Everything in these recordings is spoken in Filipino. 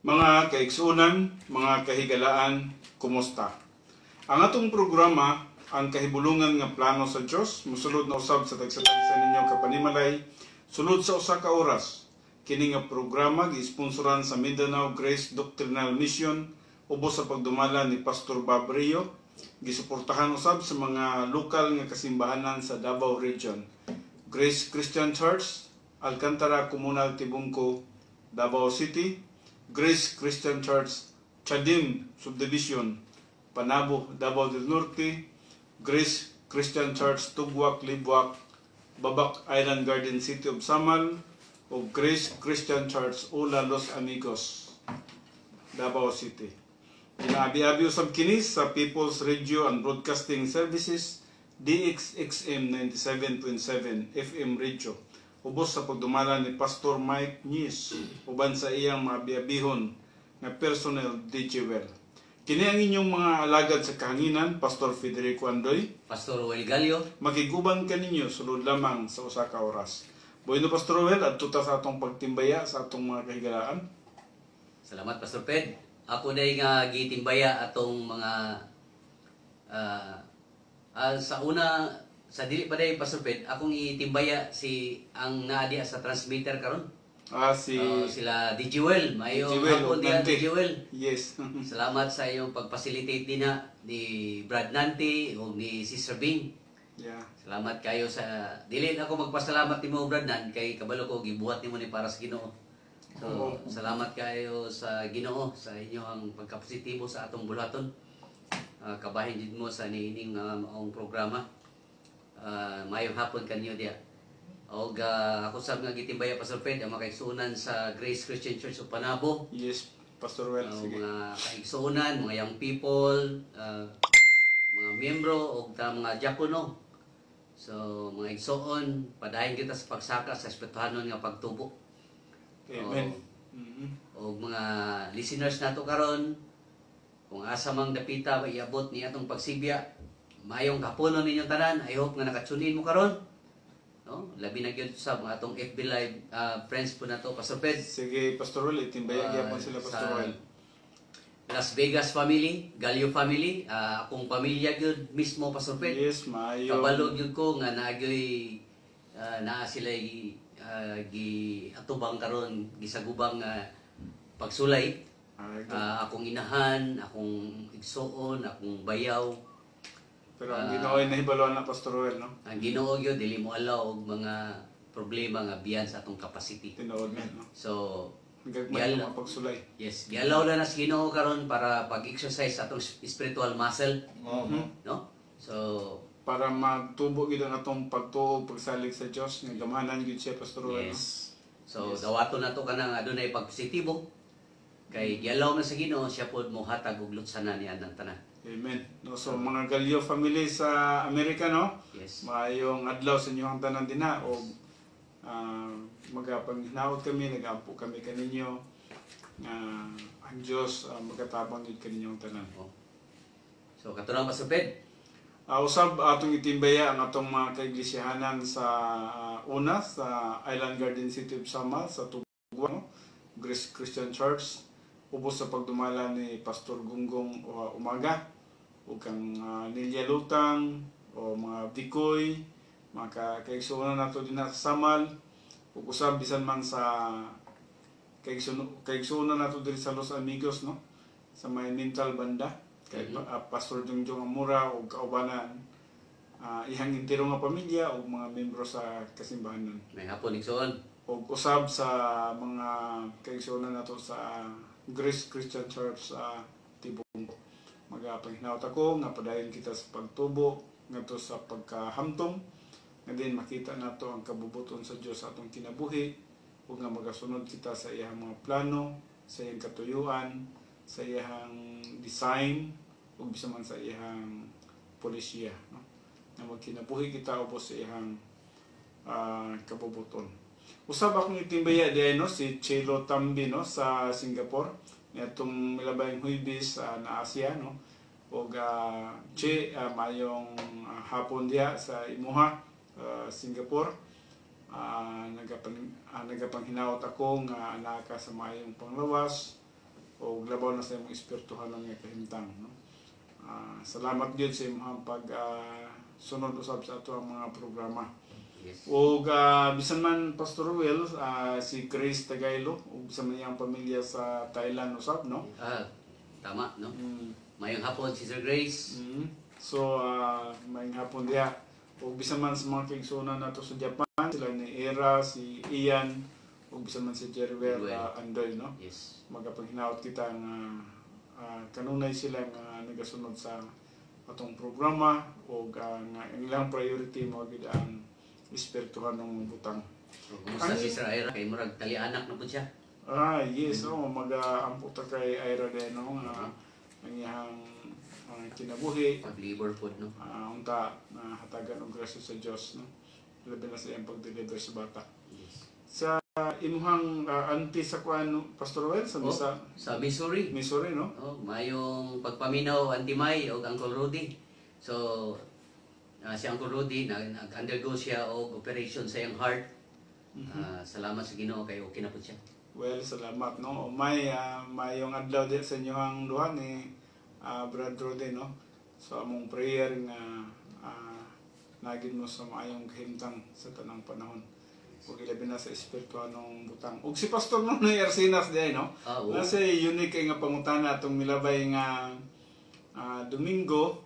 Mga kaigsunan, mga kahigalaan, kumusta? Ang atong programa, ang kahibulungan nga plano sa Dios, mosulod na usab sa tagsa-tagsa ninyo kapanimalay, sulod sa usa ka oras. Kini nga programa gi-sponsoran sa Mindanao Grace Doctrinal Mission ubos sa pagdumala ni Pastor Bob Rio, gisuportahan usab sa mga lokal nga kasimbahanan sa Davao Region. Grace Christian Church, Alcantara Comunal Tibungco, Davao City; Grace Christian Church, Chadim Subdivision, Panabo, Davao del Norte; Grace Christian Church, Tugwak, Libwak, Babak Island Garden, City of Samal; o Grace Christian Church, Ula, Los Amigos, Davao City. Inaabi-abi usab kini sa People's Radio and Broadcasting Services, DXXM 97.7 FM Radio, ubos sa pagdumala ni Pastor Mike Nies, uban sa iyang mga biyabihon na personnel DJ Well. Kini ang inyong mga alagad sa kahanginan, Pastor Federico Andoy, Pastor Well Gallo. Makiguban kaninyo sulod lamang sa usa ka oras. Bueno, Pastor Well, at tuta sa atong pagtimbaya sa atong mga kahigalaan. Salamat, Pastor Ped. Ako na nga gitimbaya atong mga sa una, sa dili pa day, Pastor Ped, akong itimbaya si ang naadi sa transmitter karon. Sila DJ Well, mayo hapon diyan DJ Well. Yes. Salamat sa iyong pagfacilitate din ni Brad Nanti o ni Sister Bing. Yeah. Salamat kayo sa dili ako magpasalamat nimo Brad Nan kay kabalo ko gibuhat nimo ni para sa Ginoo. So, salamat kayo sa Ginoo sa inyong pagkapositibo sa atong bulaton. Kabahin jud mo sa niining ang programa. Mayong hapon kanyo diya. Og ako sab nga gitimbaya Pastor Ped ang makaigsunan sa Grace Christian Church of Panabo. Yes, Pastor Well. Sige. Mga kaigsunan, mga young people, mga miyembro o mga diakono. So, mga igsoon, padayon kita sa pagsaka sa espirituhanon nga pagtubo. Amen. O mga listeners nato karon, kung asa mang dapita iabot ni atong pagsibya, mayong kapunon ninyong tanan. I hope nga nakatunin mo karon. No? Labi na gyud sa mga atong FB Live friends po nato, Pastor Ped. Sige, Pastor Well, itimbaya gyapon sila, Pastor Well. Las Vegas family, Gallo family, akong pamilya gyud mismo, Pastor Ped. Yes, maayo. Kabalo gyud ko nga naagyoy naa sila atubang karon gisagubang pagsulay. Akong inahan, akong igsoon, akong bayaw. Pero ang Ginoo ay nahibaluan na, Pastor Well, no? Ang Ginoo gyud dili mo alaw og mga problema nga biyan sa atong capacity. Tinuod na, no? So, Gagmay ang mga pagsulay. yes, gialaw na sa Ginoo karon para pag-exercise sa atong spiritual muscle. No? So, para magtubo gid ang atong pagtuo, pagsalig sa Dios, nga gamahanan gid siya, Pastor Well. yes. So, dawaton nato kanang adunay pagpositibo. Kay gialaw na sa Ginoo siya pod mohatag og lutsanan niya ng tanan. Amen. No, so mga Gallo family sa Amerika, no? Yes. Maayong adlaw sa inyong tanan dinha o magapanghinawod kami, nag-ampo kami kaninyo. Ang Dios magatabang gid kaninyong tanan. So katulong Pastor Ped. Usab atong itimbaya ang atong mga kaiglesiyahanan sa una sa Island Garden, City of Samal, sa Tugwak, no? Grace Christian Church, ubos sa pagdumala ni Pastor Gunggong Umaga, o kang Nilya Lutang, o mga Dikoy, mga kaigsunan nato din sa Samal, ug usab bisan man sa kaigsunan nato diri sa Los Amigos, no? Sa may mental banda, kay Pastor Jungjong Amura o kaubanan, ihang intero nga pamilya o mga membro sa kasimbahanan. May hapon igsoon. O usab sa mga kaigsunan nato sa Grace Christian Church sa Tibungco. Magapanghinawot ako nga padayon kita sa pagtubo ngadto sa pagkahamtong, nga din makita nato ang kabubuton sa Dios sa atong kinabuhi ug nga magasunod kita sa iyang mga plano, sa iyang katuyuan, sa iyang design ug bisan man sa iyang polisiya, no? Nga magkinabuhi kita ubos sa iyang kabubuton. Usab akong itimbaya diay, no, si Chelo Tambi, no, sa Singapore, nitong milabayng Huwebes na Asia, no. Og Che mayong hapon diya sa imuha, Singapore. Nagapanghinawot ako nga anaka sa mayong panglawas o labaw na sa imong espirituhan ng kahimtang, no? Salamat gyud sa imong pag sunod usab sa ato ang mga programa. Yes. O bisan man Pastor Will, si Grace Tagaylo ug sa iyang pamilya sa Thailand usab, no? Tama, no? Mayong hapon, Sister Grace. So mayong hapon diha. O bisan man sa mga kaigsunan nato sa Japan, sila ni Era, si Ian, o bisan man si Jerwell Andoy, no? Yes. Magapanghinawat kita nga kanunay sila nga nagasunod sa atong programa o nga ilang priority mo gid ang espirituhan ng butang. So, kumusta si Sister Ira? Kay murag tali-anak na po siya. Yes, mag-ampo ta kay Ira din, no? Ang iyang kinabuhi. Pag-labor food, no? Unta na hatagan og grasya sa Dios, no? Labi na sa iyang pag-deliver sa bata. Yes. Sa imuhang auntie sa kuan, Pastor Well, sa sa Missouri. Missouri, no? Mayong pagpaminaw Auntie May o Uncle Rudy. So, si Uncle Rudy, nag-undergo siya og operation sa iyang heart. Salamat sa Ginoo kay okay na po siya. Well, salamat, no? Mayong adlaw din sa inyohang duha ni Brad Rudy, no? So, among prayer nga nagin mo sa maayong kahimtang sa tanang panahon. Ug ilabi na sa espirituhan ng butang. Ug si Pastor Nonoy Arsinas diay, no? Nasa unique nga pangutana atong milabay nga Domingo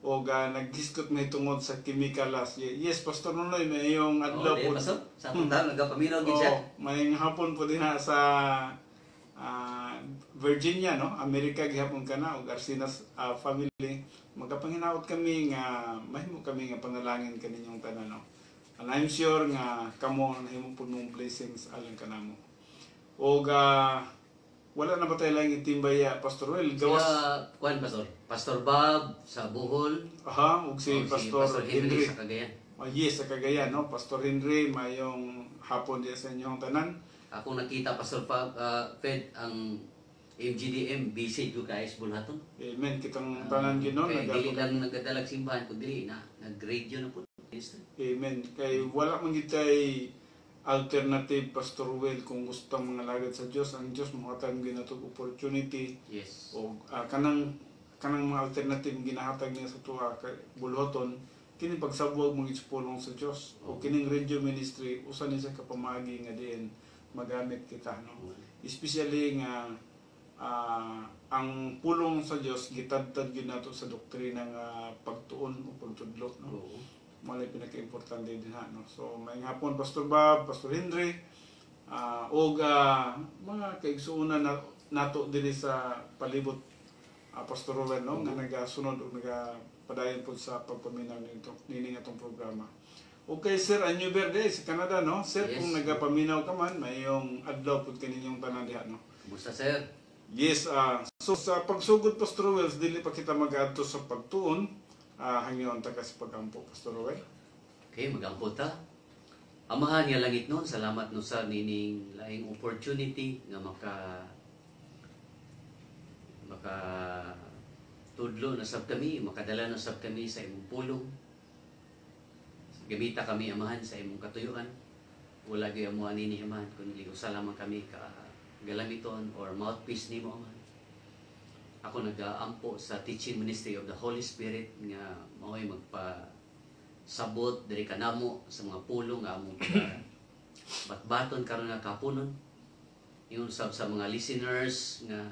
o naghiskot may tungod sa chemicalas. Yes, Pastor Nonoy, may iyong adlaw po. Sa punta, nagpaminaw gid siya. May hapon po din sa Virginia, no? Amerika gihapon ka na, o Arsinas family. Magkapanghinawat kami nga, mahimo kami nga panalangin kaninyong tanan, no? And I'm sure nga kamo nahimo po mong blessings alang kanamo. O wala na ba tayo lang itimbaya, Pastor Will? Gawas kuan Pastor Bob sa Bohol. Ug si Pastor Henry sa Cagayan. Yes, sa Cagayan, no? Pastor Henry, mayong hapon diya sa inyong tanan. Ako nakita Pastor Fed ang MGDM busy ko guys bulhaton. Amen, kitang tanan ginon dili lang nagadalag simbahan kun dili na nag-radio na po. Amen. Kay wala man gid tay alternative, Pastor Will, kung gusto mga lagad sa Dios, ang Dios mohatag ginatog opportunity. Yes. O kanang mga alternative ginahatag niya sa tuwa kay bulhoton kini pagsabwag mong isupulong sa Dios. O kining radio ministry usa ni sa kapamagi nga diin magamit kita, no? Especially nga ang pulong sa Dios gitadtad gyud nato sa doktrina nga pagtuon o pagtudlo, no? Malay pinaka-importante din ha, no? So may hapon Pastor Bob, Pastor Henry, og mga kaigsuonan nato diri sa palibot, Pastor Rowan, no? Nga nagasunod o nagapadayon po sa pagpaminaw nining atong programa. Okay, Sir Anyo Verde sa Canada, no? Sir, yes. Kung nagapaminaw ka man, mayong adlaw po kaninyong tanan diha, no? Kumusta, Sir? Yes, so sa pagsugod, Pastor Wells, dili pa kita mag-adto sa pagtuon. Hangyon ta kasi pagampo, Pastor Roel. Okay, magampo ta. Amahan nga langit nun, salamat no sa nining laing opportunity nga maka tudlo na sab kami, makadala na sab kami sa imong pulong. Gamita kami amahan sa imong katuyuan. Wala gyud amo anini amahan kundi usalaman kami ka galamiton or mouthpiece nimo amahan. Ako nag-aampo sa Teaching Ministry of the Holy Spirit nga mao'y magpasabot diri kanamo sa mga pulong nga among batbaton karon nga kapunon. Yung sa mga listeners nga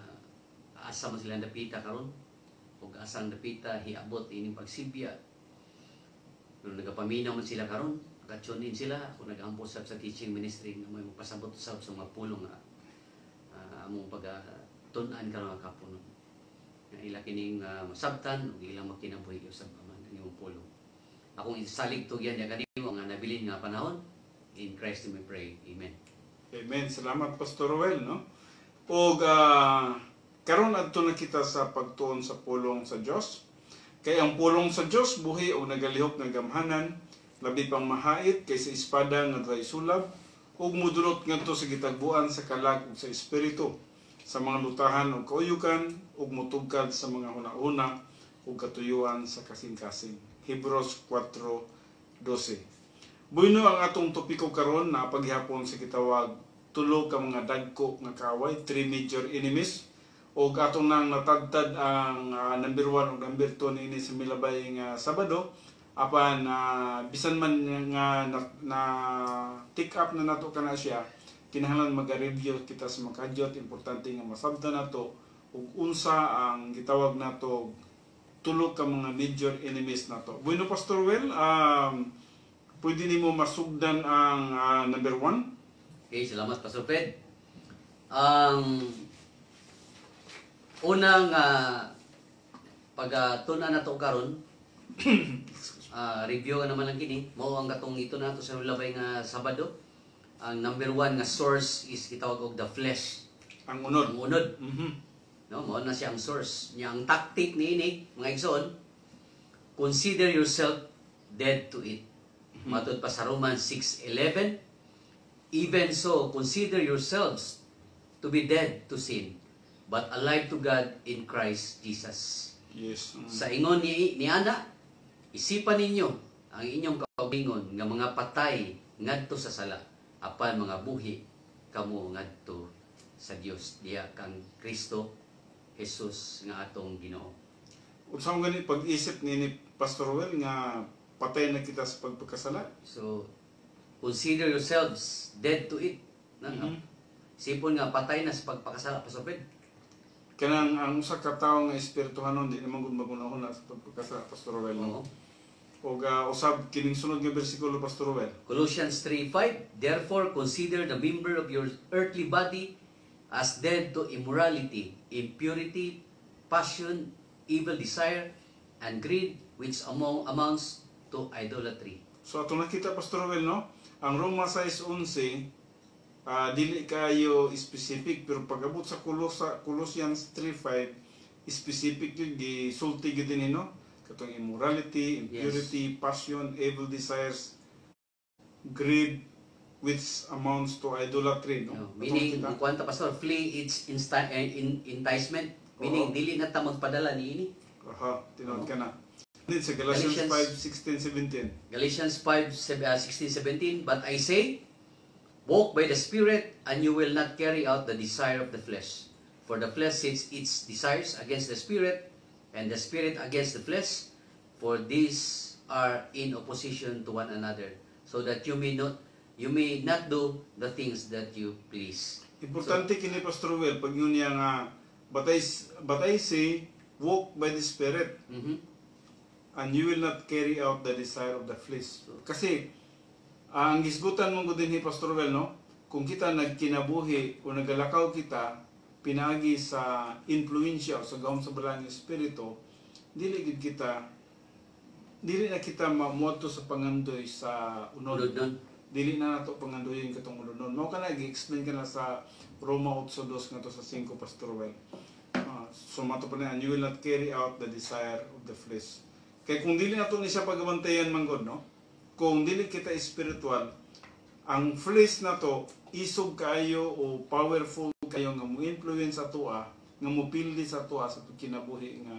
asa man sila dapita karon ug asang dapita hiabot ining pagsibya. Nung nagapaminaw man sila karon, naka-tune in sila, ako nag-aampo sa Teaching Ministry nga may magpasabot sa mga pulong nga among pagtun-an karon nga kapunon. Ila kining masabtan ug ilang makinabuhi usab man imong pulong. Akong isalig to yan kanimo nga nabilin nga panahon. In Christ we pray. Amen. Amen. Salamat Pastor Roel, no? Ug karon adto na kita sa pagtuon sa pulong sa Dios. Kay ang pulong sa Dios buhi o nagalihok ng gamhanan, labi pang mahait kaysa espada nga dray sulab ug mudulot ngadto sa gitagbuan sa kalag ug sa espiritu, sa mga lutahan o kauyukan ug mutugkad sa mga hunahuna ug katuyuan sa kasing-kasing. Hebrews 4:12. Buino ang atong topiko karon na paghihapon sa gitawag tulo ka mga dagko nga kaaway, three major enemies o atong nang natagtad ang number 1 ug number 2 niini sa milabay nga Sabado apan bisan man nga na take up na nato kana siya, kinahanglan mag-review kita sa mga kadyot. Importante nga masabtan nato ug unsa ang gitawag nato tulo ka mga major enemies nato. Bueno Pastor Well, pwede nimo masugdan ang number 1? Okay, salamat Pastor Fred. Unang pag-tuna na to karon, review nga naman lang kini, mao ang katong ito na to sa labay nga Sabado. Ang number 1 nga source is gitawag og the flesh. Ang unod. Ang unod. No, mao na siya ang source. Nya ang tactic niini, mga igsoon, consider yourself dead to it. Matod pa sa Romans 6:11, even so consider yourselves to be dead to sin, but alive to God in Christ Jesus. Yes. Sa ingon ni ana, isipan ninyo ang inyong kaugalingon nga mga patay ngadto sa sala, apan mga buhi kamo ngadto sa Dios, diya kang Kristo Jesus nga atong Ginoo. Unsa man gani pag-isip ni Pastor Well nga patay na kita sa pagpagkasala? So consider yourselves dead to it. Sipon nga patay na sa pagpakasala, Pastor Fred. Kanang ang usa ka tawo nga espirituhanon di naman gud magunahon sa pagpagkasala, Pastor Well. Oo. O usab kining sunod nga bersikulo, Pastor Well. Colossians 3:5, therefore consider the member of your earthly body as dead to immorality, impurity, passion, evil desire, and greed, which amounts to idolatry. So ato nakita, Pastor Well, no? Ang Roma 6:11 dili kayo specific, pero pag-abot sa Colossians 3:5 specific yun, gisulti gyud din, no? Katong immorality, impurity, passion, evil desires, greed, which amounts to idolatry, no? Meaning, kwanta Pastor, flee its enticement, meaning dili na ta magpadala niini. Tinawag ka na. Sa Galatians 5:16-17. Galatians 5:16-17, but I say, walk by the Spirit, and you will not carry out the desire of the flesh. For the flesh sets its desires against the Spirit, and the Spirit against the flesh, for these are in opposition to one another, so that you may not do the things that you please. Importante kini, Pastor Well, pag yun niya nga but I say walk by the Spirit, and you will not carry out the desire of the flesh. Kasi ang gisgutan mo din ni Pastor Well, no? Kung kita nagkinabuhi o nagalakaw kita pinaagi sa influensya o sa gahom sa balang espiritu, dili na kita mamuadto sa pangandoy sa unod. Dili na nato pangandoyin katong unod. Mao kana gi-explain kana sa Roma 8:2 nga to sa 5, Pastor Well. So mato pa na, you will not carry out the desire of the flesh. Kay kung dili nato ni siya pagabantayan manggod, no? Kung dili kita spiritual, ang flesh na to isog kayo o powerful kayo nga mo-influence sa tuwa, nga mo-pildi sa tuwa sa kinabuhi nga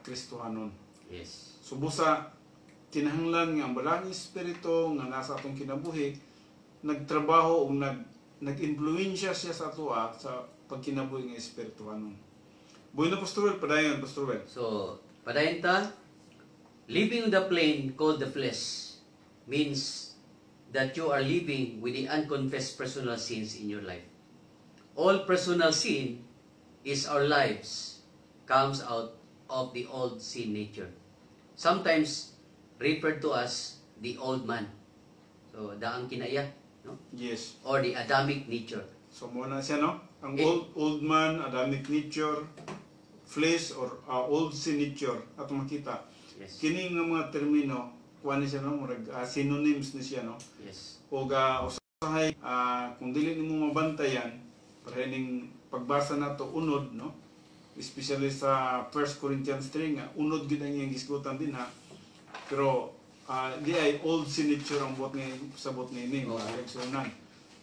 Kristohanon. Yes. So busa kinahanglan nga ang balang espiritu nga nasa atong kinabuhi nagtrabaho o nag-influensya siya sa tuwa sa pagkinabuhi nga espirituhanon. Bueno, Pastor Well, padayon, Pastor Well. So, padayon ta, living the plane called the flesh means that you are living with the unconfessed personal sins in your life. All personal sin is our lives comes out of the old sin nature. Sometimes referred to as the old man. So, daang kinaya, no? Yes. Or the Adamic nature. So, muna siya, no? Ang old man, Adamic nature, flesh, or old sin nature, atong makita. Yes. Kining nga mga termino, kuha ni siya, no? Murag, synonyms ni siya, no? Yes. O usahay, kung dili nimo mabantayan, parening pagbasa nato unod, no? Especially sa 1 Corinthians 3 nga unod gid ang iyang gisgutan din, ha. Pero di ay old signature ang bot nga sabot niini, exonan.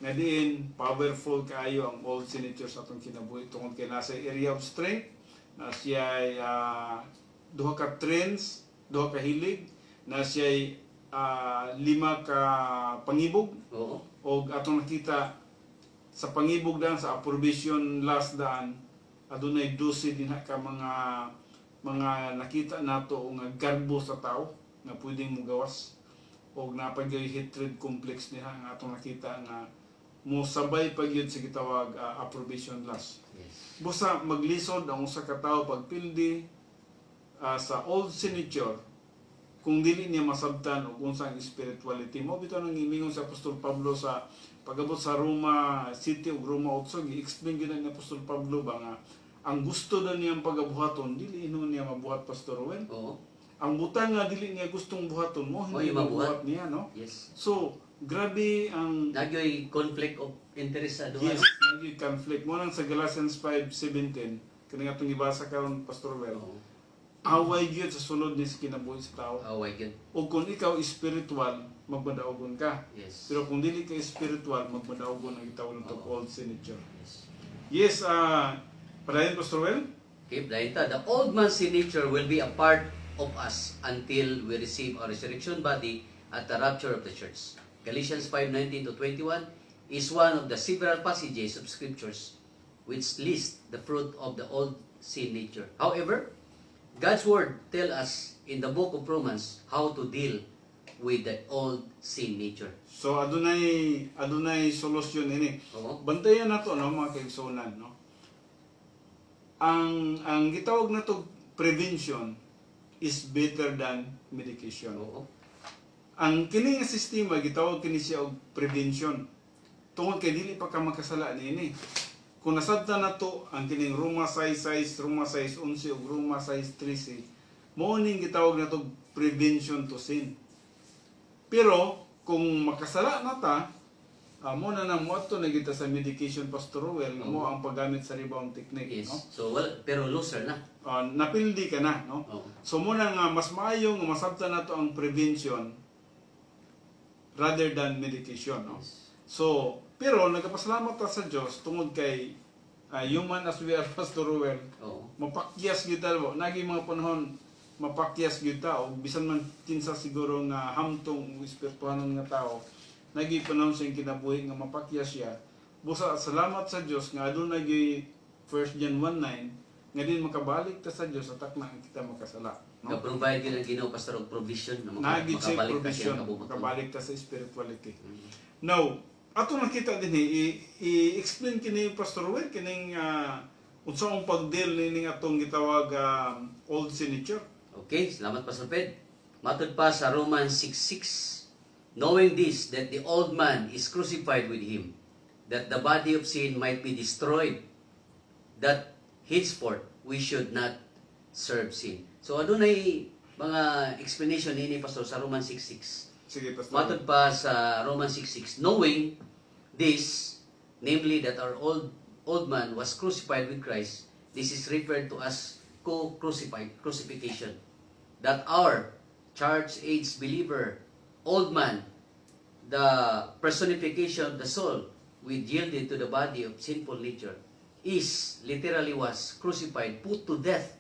Nga diin powerful kaayo ang old signature sa atong kinabuhi tungod kay nasa area of strength, na siya ay duha ka trends, duha ka hilig, na siya ay 5 ka pangibog. Oo. O atong nakita sa pangibog daan sa approbation last daan, adunay 12 din ka mga nakita nato nga garbo sa tao nga pwedeng mugawas o napagyoy hatred complex niya nga atong nakita nga mo sabay pagyud sa gitawag approbation lust. Yes. Busa maglisod ang usa ka tawo pagpildi sa old signature kung dili niya masabtan og unsang spirituality mo bitaw nang gimingon sa Apostol Pablo sa pagabot sa Roma City ug Roma 8 gi-explain gyud ni Apostol Pablo ba nga ang gusto na niyang pagabuhaton dili ino niya mabuhat Pastor Owen. Oo. Ang butang nga dili niya gustong buhaton mo hindi mabuhat niya no. Yes. So grabe ang Nagyoy conflict of interest sa duha. yes, naging conflict mo nang sa Galatians 5:17 kani nga itong ibasa karon Pastor Well. Oo. Away gyud sa sulod ni sa kinabuhi sa tao. Away gyud. O kung ikaw spiritual, magbadaogon ka. Yes. Pero kung dili ka spiritual, magbadaogon ang gitawag ng old signature. Yes. Yes, padayon Pastor Well. Okay, dahil ta, the old man's sin nature will be a part of us until we receive our resurrection body at the rapture of the church. Galatians 5:19-21 is one of the several passages of scriptures which list the fruit of the old sin nature. However, God's word tell us in the book of Romans how to deal with the old sin nature. So adunay solusyon ini. Oo. Bantayan nato no mga kaigsunan no. Ang gitawag nato prevention is better than medication. Oo. Ang kini nga sistema gitawag kini siya og prevention. Tungod kay dili pa ka makasala niini. Kung nasabtan nato ang kining Roma 6:6, Roma 6:11 ug Roma 6:13, mao ning gitawag nato prevention to sin. Pero kung makasala nata, mo na nang moadto na kita sa medication Pastor Rowell, mo ang paggamit sa rebound technique, Yes. no? So, pero loser na. Napildi ka na, no? Oo. So muna nga mas maayo nga masabtan nato ang prevention rather than medication, no? Yes. So, pero nagapasalamat ta sa Dios tungod kay human as we are Pastor Rowell, Oo. mapakyas gyud ta mo. Nagi mga panahon mapakyas gyud ta o bisan man kinsa siguro nga hamtong espirituhanon nga tao, nagi panahon siyang kinabuhi nga mapakyas siya. Busa salamat sa Dios nga adunay gyud 1 John 1:9 nga din makabalik ta sa Dios atak na kita makasala, no? Ka-provide yun ang Ginoo pastor og provision na Nagid siya makabalik ta provision, siya kabubuton. makabalik ta sa spirituality. Mm. Now, ato nakita din i-explain kini Pastor Rowell kining unsa ang pag-deal ning atong gitawag old signature. Okay, salamat Pastor Ped. Matod pa sa Romans 6:6, knowing this, that the old man is crucified with him, that the body of sin might be destroyed, that henceforth we should not serve sin. So adunay mga explanation ni Pastor sa Romans 6:6. Sige Pastor. Matod pa sa Romans 6:6, knowing this, namely that our old man was crucified with Christ, this is referred to as crucifixion. That our church-age believer, old man, the personification of the soul, we yielded to the body of sinful nature, is literally was crucified, put to death,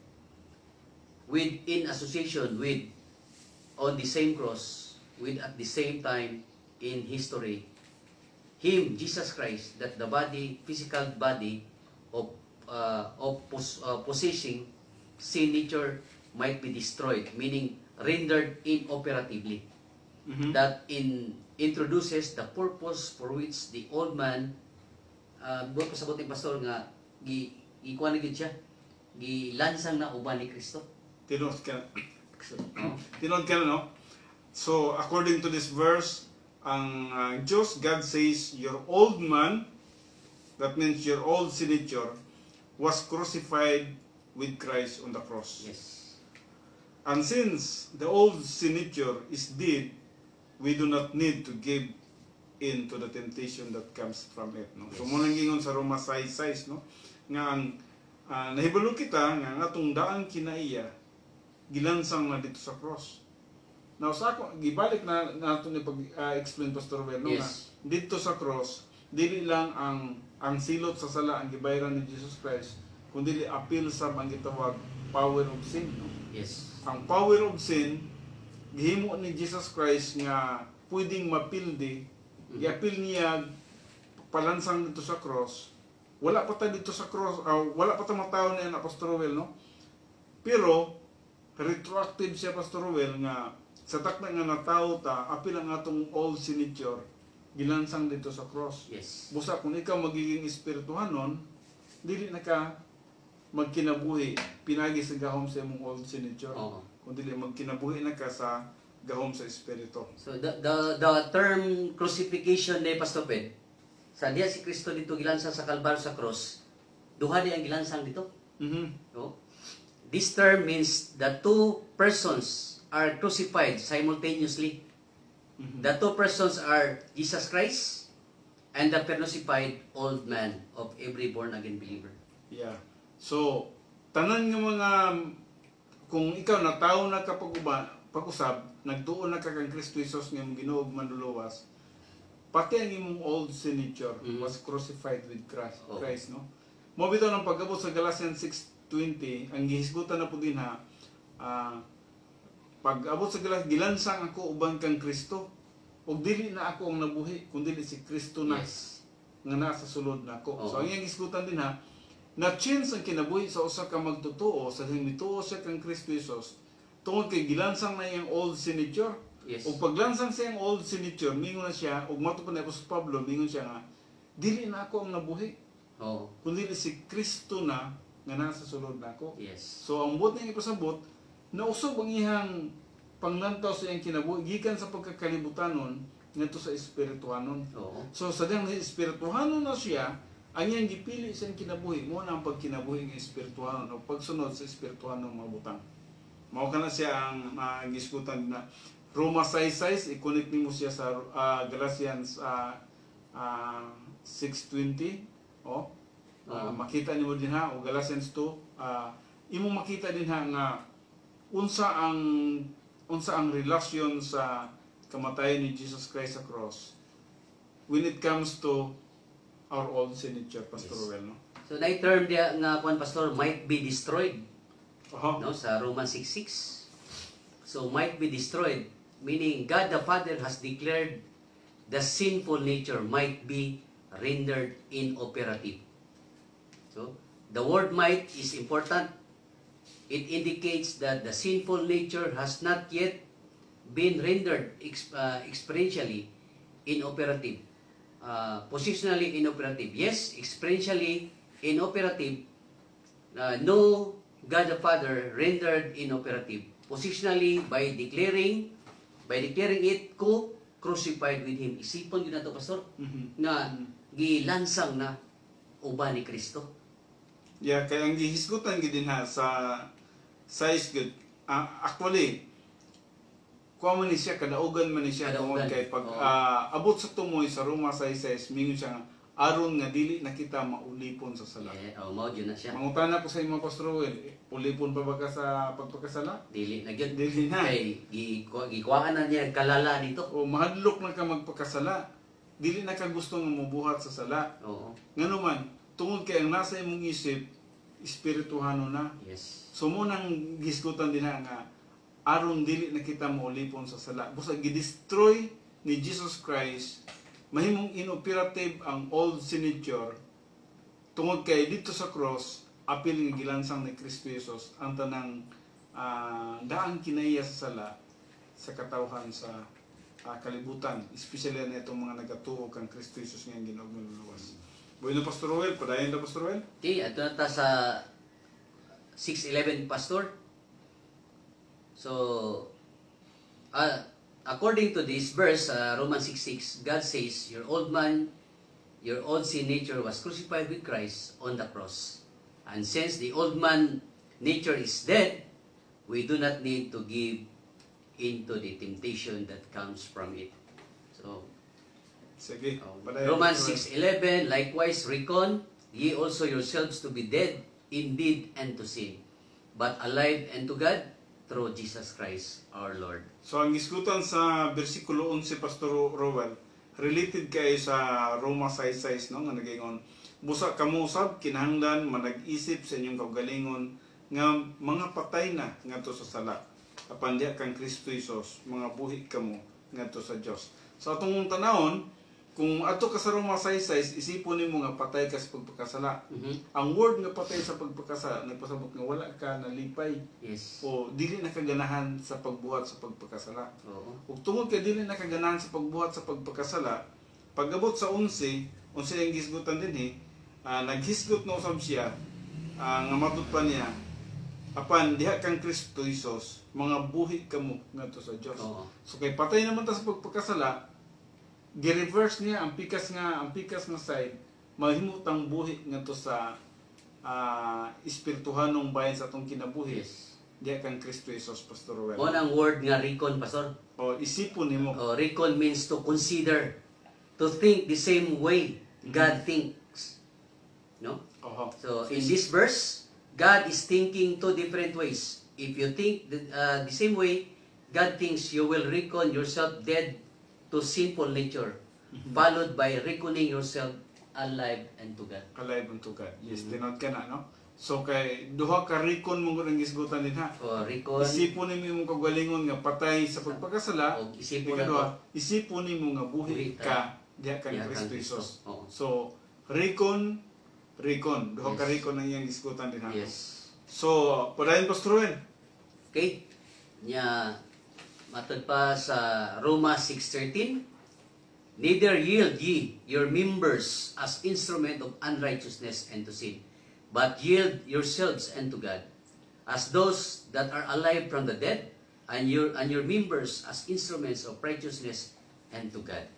in association with, on the same cross, with at the same time in history, Him, Jesus Christ, that the body, physical body of possessing sin nature might be destroyed, meaning rendered inoperatively. Mhm. That introduces the purpose for which the old man, buot pasabot ni pastor nga ikuan na gid siya, gilansang na uban ni Kristo. Tinod ka. Tinod ka no? So, according to this verse, ang Diyos, God says, your old man, that means your old signature, was crucified with Christ on the cross. Yes. And since the old signature is dead, we do not need to give in to the temptation that comes from it. No? So, Yes. muna gingon sa Roma 6:6, no? Nga ang nahibalo kita nga ang atong daan kinaiya gilansang na dito sa cross. Now, sa ako, gibalik na nato ni pag-explain Pastor Well, no? Yes. Nga, dito sa cross, dili lang ang silot sa sala ang gibayaran ni Jesus Christ, kundi appeal sa ang gitawag power of sin. No? Yes. Ang power of sin, gihimo ni Jesus Christ nga pwedeng mapildi, i-appeal niya palansang dito sa cross, wala pa ta dito sa cross, wala pa ta mataw ni Pastor Rowel, no? Pero retroactive siya, Pastor Rowel, nga sa takna nga nataw ta, apil ang atong old signature gilansang dito sa cross. Yes. Busa kung ikaw magiging espirituhanon, dili na ka magkinabuhi pinagi sa gahom sa imong old signature. Oo. Kung dili magkinabuhi na ka sa gahom sa espiritu. So the term crucifixion ni Pastor Ped, sa diya si Kristo dito gilansang sa Kalbaryo sa cross, duha di ang gilansang dito. No? This term means the two persons are crucified simultaneously. The two persons are Jesus Christ and the crucified old man of every born again believer. Yeah. So, tanan nga mga, kung ikaw natawo na ka pag-usab, nagtuon na ka kang Kristo Jesus nga imong Ginoo ug manluluwas, pati ang imong old signature was crucified with Christ, no? Mo bitaw ng pag-abot sa Galatians 6:20, ang gihisgutan na po din ha, pag-abot sa gilansang ako uban kang Kristo, ug dili na ako ang nabuhi, kundi si Kristo na nga nasa sulod na ako. So ang iyang gisgutan din ha, na-change ang kinabuhi sa usa ka magtotoo, sa himituo siya kang Kristo Jesus, tungod kay gilansang na iyang old signature. Yes. Ug paglansang sa iyang old signature, mingon na siya, ug mato pa ni Apostol Pablo, mingon siya nga, dili na ako ang nabuhi, kundi si Kristo na nga nasa sulod na ako. Yes. So ang buot niyang ipasabot, nausob ang iyang panglantaw sa iyang kinabuhi gikan sa pagkakalibutannon ngadto sa espirituhanon. So sa diyang espirituhanon na siya, ang iyang gipili sa iyang kinabuhi mo na ang pagkinabuhi ng espirituhanon o pagsunod sa espirituhanon mga butang. Mao kana siya ang gisgutan na Roma 6:6, i-connect nimo siya sa Galatians 6:20. Makita nimo din ha, o Galatians 2, imong makita din ha nga unsa ang relasyon sa kamatayon ni Jesus Christ sa cross when it comes to our old signature, Pastor Rowel, no? So na term dia nga kuan pastor might be destroyed. No, sa Romans 6:6. So might be destroyed, meaning God the Father has declared the sinful nature might be rendered inoperative. So the word might is important. It indicates that the sinful nature has not yet been rendered experientially inoperative. Positionally inoperative. Yes, experientially inoperative. No, God the Father rendered inoperative. Positionally by declaring it crucified with Him. Isipon yun na ito, Pastor, na gilansang na uban ni Kristo. Yeah, kaya ang gihisgutan gid din ha sa size good. Actually, kuha man ni siya, kadaugan man ni siya tungod kay pag abot sa tumoy sa Roma 6:6, mingon siya nga aron nga dili na kita maulipon sa sala. Mao yun na siya. Mangutana ko sa imo, Pastor Rowel, ulipon pa ba ka sa pagpakasala? Dili na gyud. Dili na. Kay gikuhaan na niya kalala dito. O mahadlok na ka magpakasala. Dili na ka gusto nga mubuhat sa sala. Ngano man, tungod kay ang nasa imong isip espirituhano na. Yes. So mo nang gisgutan din nga aron dili na kita maulipon sa sala. Busa gi-destroy ni Jesus Christ, mahimong inoperative ang old signature tungod kay dito sa cross apil nga gilansang ni Kristo Jesus ang tanang daang kinaiya sa sala sa katawhan sa kalibutan, especially na itong mga nagatuo kang Kristo Jesus nga Ginoo nga luluwas. Bueno, Pastor Rowel, padayon ta, Pastor Rowel. Okay, ato na ta sa 6:11, Pastor. So, according to this verse, Romans 6:6, God says, your old man, your old sin nature was crucified with Christ on the cross. And since the old man nature is dead, we do not need to give into the temptation that comes from it. So, sige, Romans 6:11, likewise reckon ye also yourselves to be dead indeed unto sin, but alive unto God through Jesus Christ our Lord. So ang isgutan sa bersikulo 11, Pastor Rowel, related kay sa Roma 6:6, no, nga nagingon, busa kamo usab kinahanglan manag-isip sa inyong kaugalingon nga mga patay na ngadto sa sala. Apan diha kang Kristo Jesus, mga buhi kamo ngadto sa Dios. So atong tanawon kung ato ka sa Roma 6:6, isipon nimo nga patay ka sa pagpakasala. Mhm. Ang word nga patay sa pagpakasala nagpasabot nga wala ka nalipay Yes. o dili nakaganahan sa pagbuhat sa pagpakasala. Oo. Ug tungod kay dili nakaganahan sa pagbuhat sa pagpakasala, pag-abot sa 11 ang gisgutan dinhi, naghisgot na usab siya nga matud pa niya apan diha kang Kristo Jesus, mga buhi kamo ngadto sa Dios. Oo. So kay patay naman ta sa pagpakasala, gi-reverse niya ang pikas nga side, mahimutang buhi ngadto sa espirituhanong bayan sa atong kinabuhi. Yes. Diha kang Kristo Jesus, Pastor Roel. Mo ang word nga recon, pastor. O isipon nimo. Recon means to consider, to think the same way God thinks. No? Oho. So in this verse, God is thinking two different ways. If you think the same way God thinks, you will reckon yourself dead to sinful nature, followed by reckoning yourself alive and to God. Alive unto God. Yes, tinod ka na, no? So kay duha ka rikon mo ang gisgutan din ha. Recon, Isipon nimo imong kagalingon nga patay sa pagpakasala. o isipon na to. Ikaduha, isipon nimo nga buhi Buhi ka diha kang diha kang Kristo Kristo. Jesus. Oo. So rikon, duha ka Yes. rikon ang iyang gisgutan din ha. Yes. So, padayon Pastor Ruel. Okay? Nya matod pa sa Roma 6:13. Neither yield ye your members as instrument of unrighteousness and to sin, but yield yourselves unto God, as those that are alive from the dead, and your members as instruments of righteousness and to God.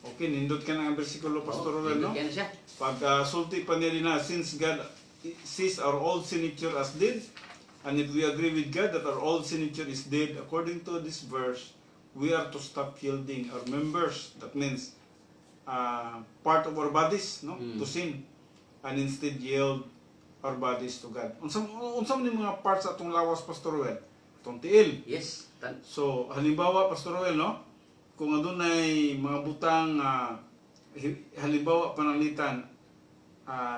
Okay, nindot ka na ang bersikulo Pastor Ruel, no? Kaya na siya. Pag sulti pa niya din na, since God sees our old sin nature as dead, and if we agree with God that our old sin nature is dead, according to this verse, we are to stop yielding our members. That means part of our bodies, no, to sin, and instead yield our bodies to God. Unsam ni mga parts atong lawas, Pastor Ruel? Atong tiil. Yes. So, halimbawa, Pastor Ruel, no? Kung adunay mga butang, halimbawa, pananglitan,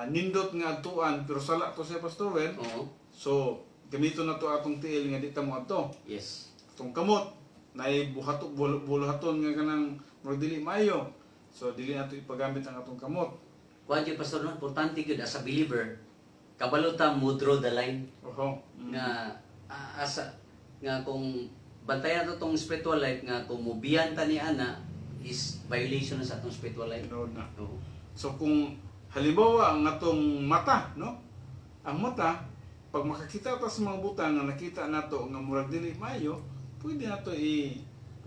nindot nga atuan, pero sala to siya, Pastor Ruel. Oo. So, gamito na to atong tiil nga di ta mo ato. Yes. Atong kamot, nay buluhaton nga kanang murag dili maayo. So, dili nato ipagamit ang atong kamot. Kuan jud pastor, no, importante gyud as a believer, kabalo ta mo draw the line. Oho. Nga nga kung bantayan to tong spiritual life, nga kung mubiyan ta ni ana is violation na sa atong spiritual life. Tinuod na. Oo. So, kung halimbawa ang atong mata, no? Ang mata, pag makakita ta sa mga butang nga nakita nato nga murag dili maayo, pwede nato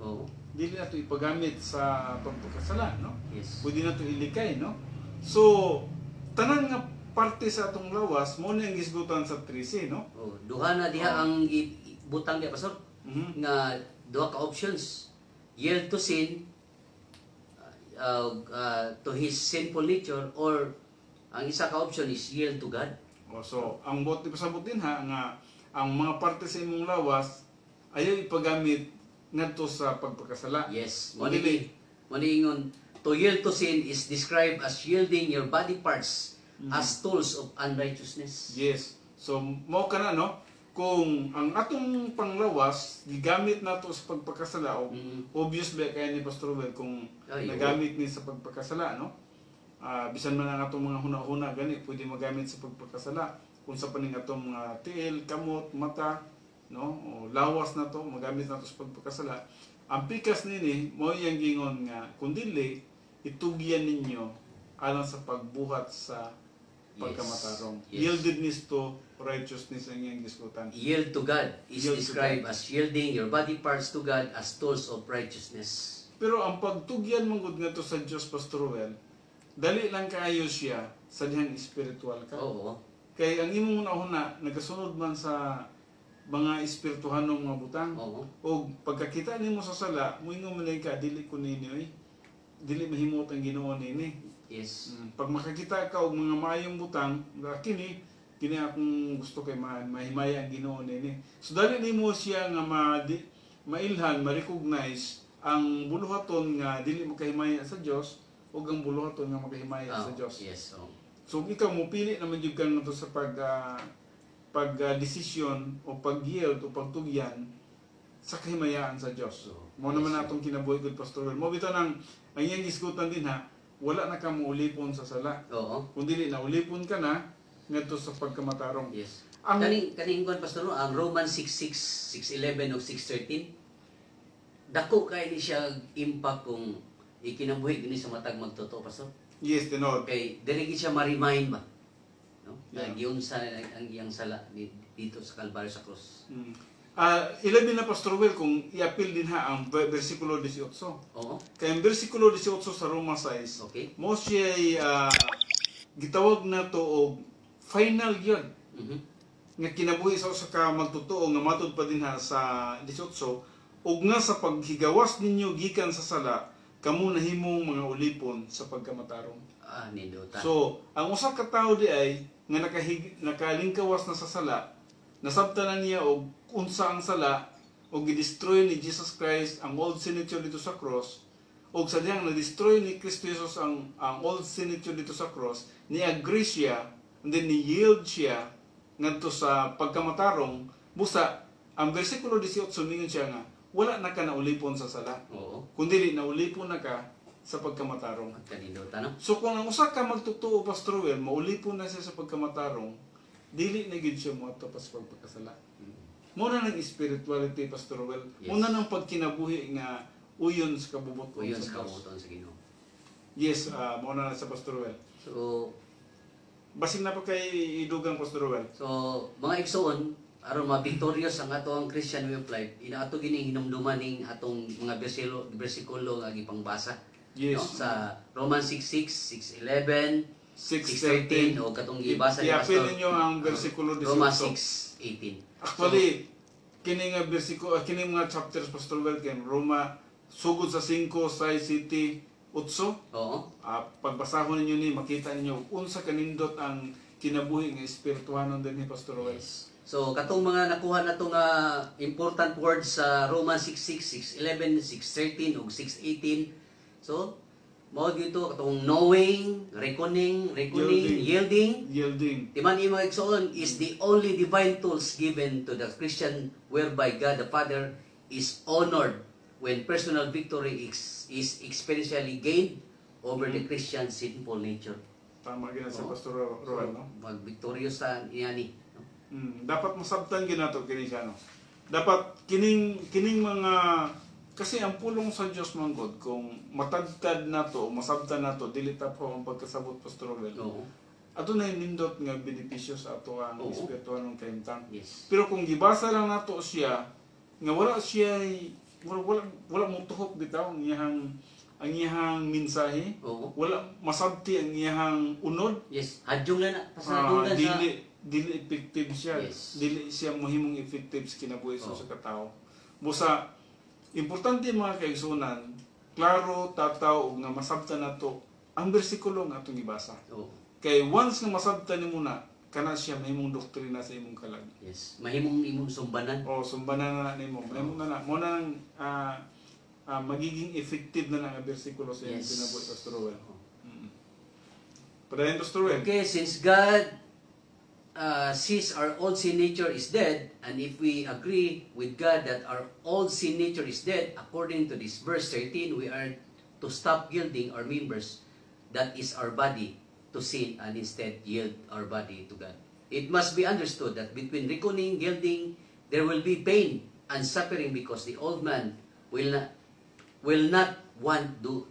Oo. dili nato ipagamit sa pagpakasala, no? Yes. Pwede nato ilikay, no? So, tanan nga parte sa atong lawas mo na ang gisgutan sa 13, no? Oh, duha na diha ang butang diha pastor, Mhm. nga duha ka options. Yield to sin, to his sinful nature, or ang isa ka option is yield to God. So, ang bot pasabot din ha nga ang mga parte sa imong lawas ayaw ipagamit ngadto sa pagpakasala. Yes. Dili. Ingon, to yield to sin is described as yielding your body parts as tools of unrighteousness. Yes. So, mo kana no, kung ang atong panglawas gigamit nato sa pagpakasala, obvious ba kay ni Pastor Ruel kung nagamit ni sa pagpakasala, no? Bisan man ang atong mga huna-huna gani pwede magamit sa pagpakasala. Kung sa paning atong mga tiil, kamot, mata, no? O lawas na to magamit nato sa pagpakasala. Ang pikas nini mo yang gingon nga kun dili itugyan ninyo alang sa pagbuhat sa pagkamatarong. Yes. Yieldedness to righteousness ang iyang gisgutan. Yield to God is Yield to described God. as yielding your body parts to God as tools of righteousness. Pero ang pagtugyan mangud ngadto sa Dios, Pastor Ruel, dali lang kaayo siya sa dihang espiritual ka. Oo. Kay ang imong una nagasunod man sa mga espirituhanong mga butang. Oo. O pagkakita nimo sa sala, moingon man ka dili ko nini oy. Dili mahimot ang Ginoo nini. Yes. Pag makakita ka og mga maayong butang, kini akong gusto kay mahimaya ang Ginoo nini. So dali nimo siya nga mailhan, ma-recognize ang buluhaton nga dili makahimaya sa Dios ug ang buluhaton nga makahimaya sa Dios. Yes. Oh. So ikaw mo pili naman jud kang nato sa desisyon o pag-yield o pagtugyan sa kahimayaan sa Dios. Mo naman natong kinabuhi gud Pastor Will. Mo bitaw nang ang iyang gisgutan din ha, wala na ka maulipon sa sala. Oo. Kung dili na ulipon ka na ngadto sa pagkamatarong. Yes. Ang Kaning kon pastor no, ang Romans 6:6, 6:11 ug 6:13 dako kay ni siya impact kung ikinabuhi kini sa matag magtotoo pastor. yes, tinod. Kay dili gid siya ma-remind ba. No? Yeah. Giunsa ang iyang sala dito sa Kalbaryo sa krus. Ilabi na Pastor Will kung i-appeal din ha ang versikulo 18. Oo. Kaya ang versikulo 18 sa Roma 6, Okay. mo siya gitawag na to og final yun. Mhm. Nga kinabuhi sa usa ka magtotoo nga matud pa din ha sa 18 ug nga sa paghigawas ninyo gikan sa sala kamo nahimong mga ulipon sa pagkamatarong. Ninduta. So, ang usa ka tawo di ay nga nakalingkawas na sa sala, nasabtan niya og unsa ang sala og gidestroy ni Jesus Christ ang old sin nature dito sa cross og sa diyang na-destroy ni Kristo Jesus ang old sin nature dito sa cross, ni agree siya and then ni yield siya ngadto sa pagkamatarong busa ang bersikulo 18 mingon siya nga wala na ka naulipon sa sala Oo. kundi naulipon na ka sa pagkamatarong. Kaninduta no. So kung ang usa ka magtotoo Pastor Will, maulipon na siya sa pagkamatarong, dili na gid siya moadto pa sa pagpakasala. Mo na ng spirituality Pastor Will. Yes. Mo na ng pagkinabuhi nga uyon sa kabubuton Kuyon sa sa Dios. kabuton sa Ginoo. Yes, mo na sa Pastor Will. So Basin na pa kay idugang Pastor Will. mga igsoon aron ma-victorious ang ato ang Christian way of life, inaato gini hinumduman ning atong mga bersikulo nga gipangbasa. Yes. No? Sa Romans 6:6, 6:11, 6:13 o katong gibasa ni I-appeal Pastor. ninyo ang bersikulo 18. Romans 6:18. Actually, kini nga bersikulo, kini mga chapters Pastor Will kay Roma sugod sa 5, 6, 7, 8. Oo. Pagbasahon ninyo ni makita ninyo unsa kanindot ang kinabuhi nga espirituhanon din ni Pastor Will. Yes. So katong mga nakuha nato nga important words sa Romans 6:6, 6:11, 6:13 ug 6:18. So mao dito katong knowing, reckoning, yielding. Yielding. Timan imo igsoon is the only divine tools given to the Christian whereby God the Father is honored when personal victory is experientially gained over the Christian sinful nature. Tama gina sa Pastor Roel, no? Mag-victorious sa iyani. No? Dapat masabtan ginato kini siya, no? Dapat kining mga kasi ang pulong sa Dios manggod kung matagtad nato o masabtan nato dili ta po ang pagkasabot Pastor Roel. Oo. Ato na nindot nga benepisyo sa ato ang Oo. espirituhan ng kahimtang. Yes. Pero kung gibasa lang nato siya nga wala siya wala mo tuhok bitaw ang iyang mensahe, Oo. wala masabti ang iyang unod, Yes. Hadyong na pasadungan sa dili effective siya. Yes. Dili siya mohimong effective sa kinabuhi Oo. sa katao. Busa importante mga kaigsunan, klaro tataw ug nga masabtan nato ang bersikulo nga atong gibasa. Oo. Kay once nga masabtan nimo na kana siya mahimong doktrina sa imong kalag. Yes. Mahimong imong sumbanan. O sumbanan na nimo. Mahimong na mo nang magiging effective na nga bersikulo sa imong Yes. kinabuhi Pastor Roel. Padayon Pastor Roel. Okay, since God sees our old sin nature is dead, and if we agree with God that our old sin nature is dead, according to this verse 13, we are to stop yielding our members, that is our body, to sin and instead yield our body to God. It must be understood that between reckoning, yielding, there will be pain and suffering because the old man will not want to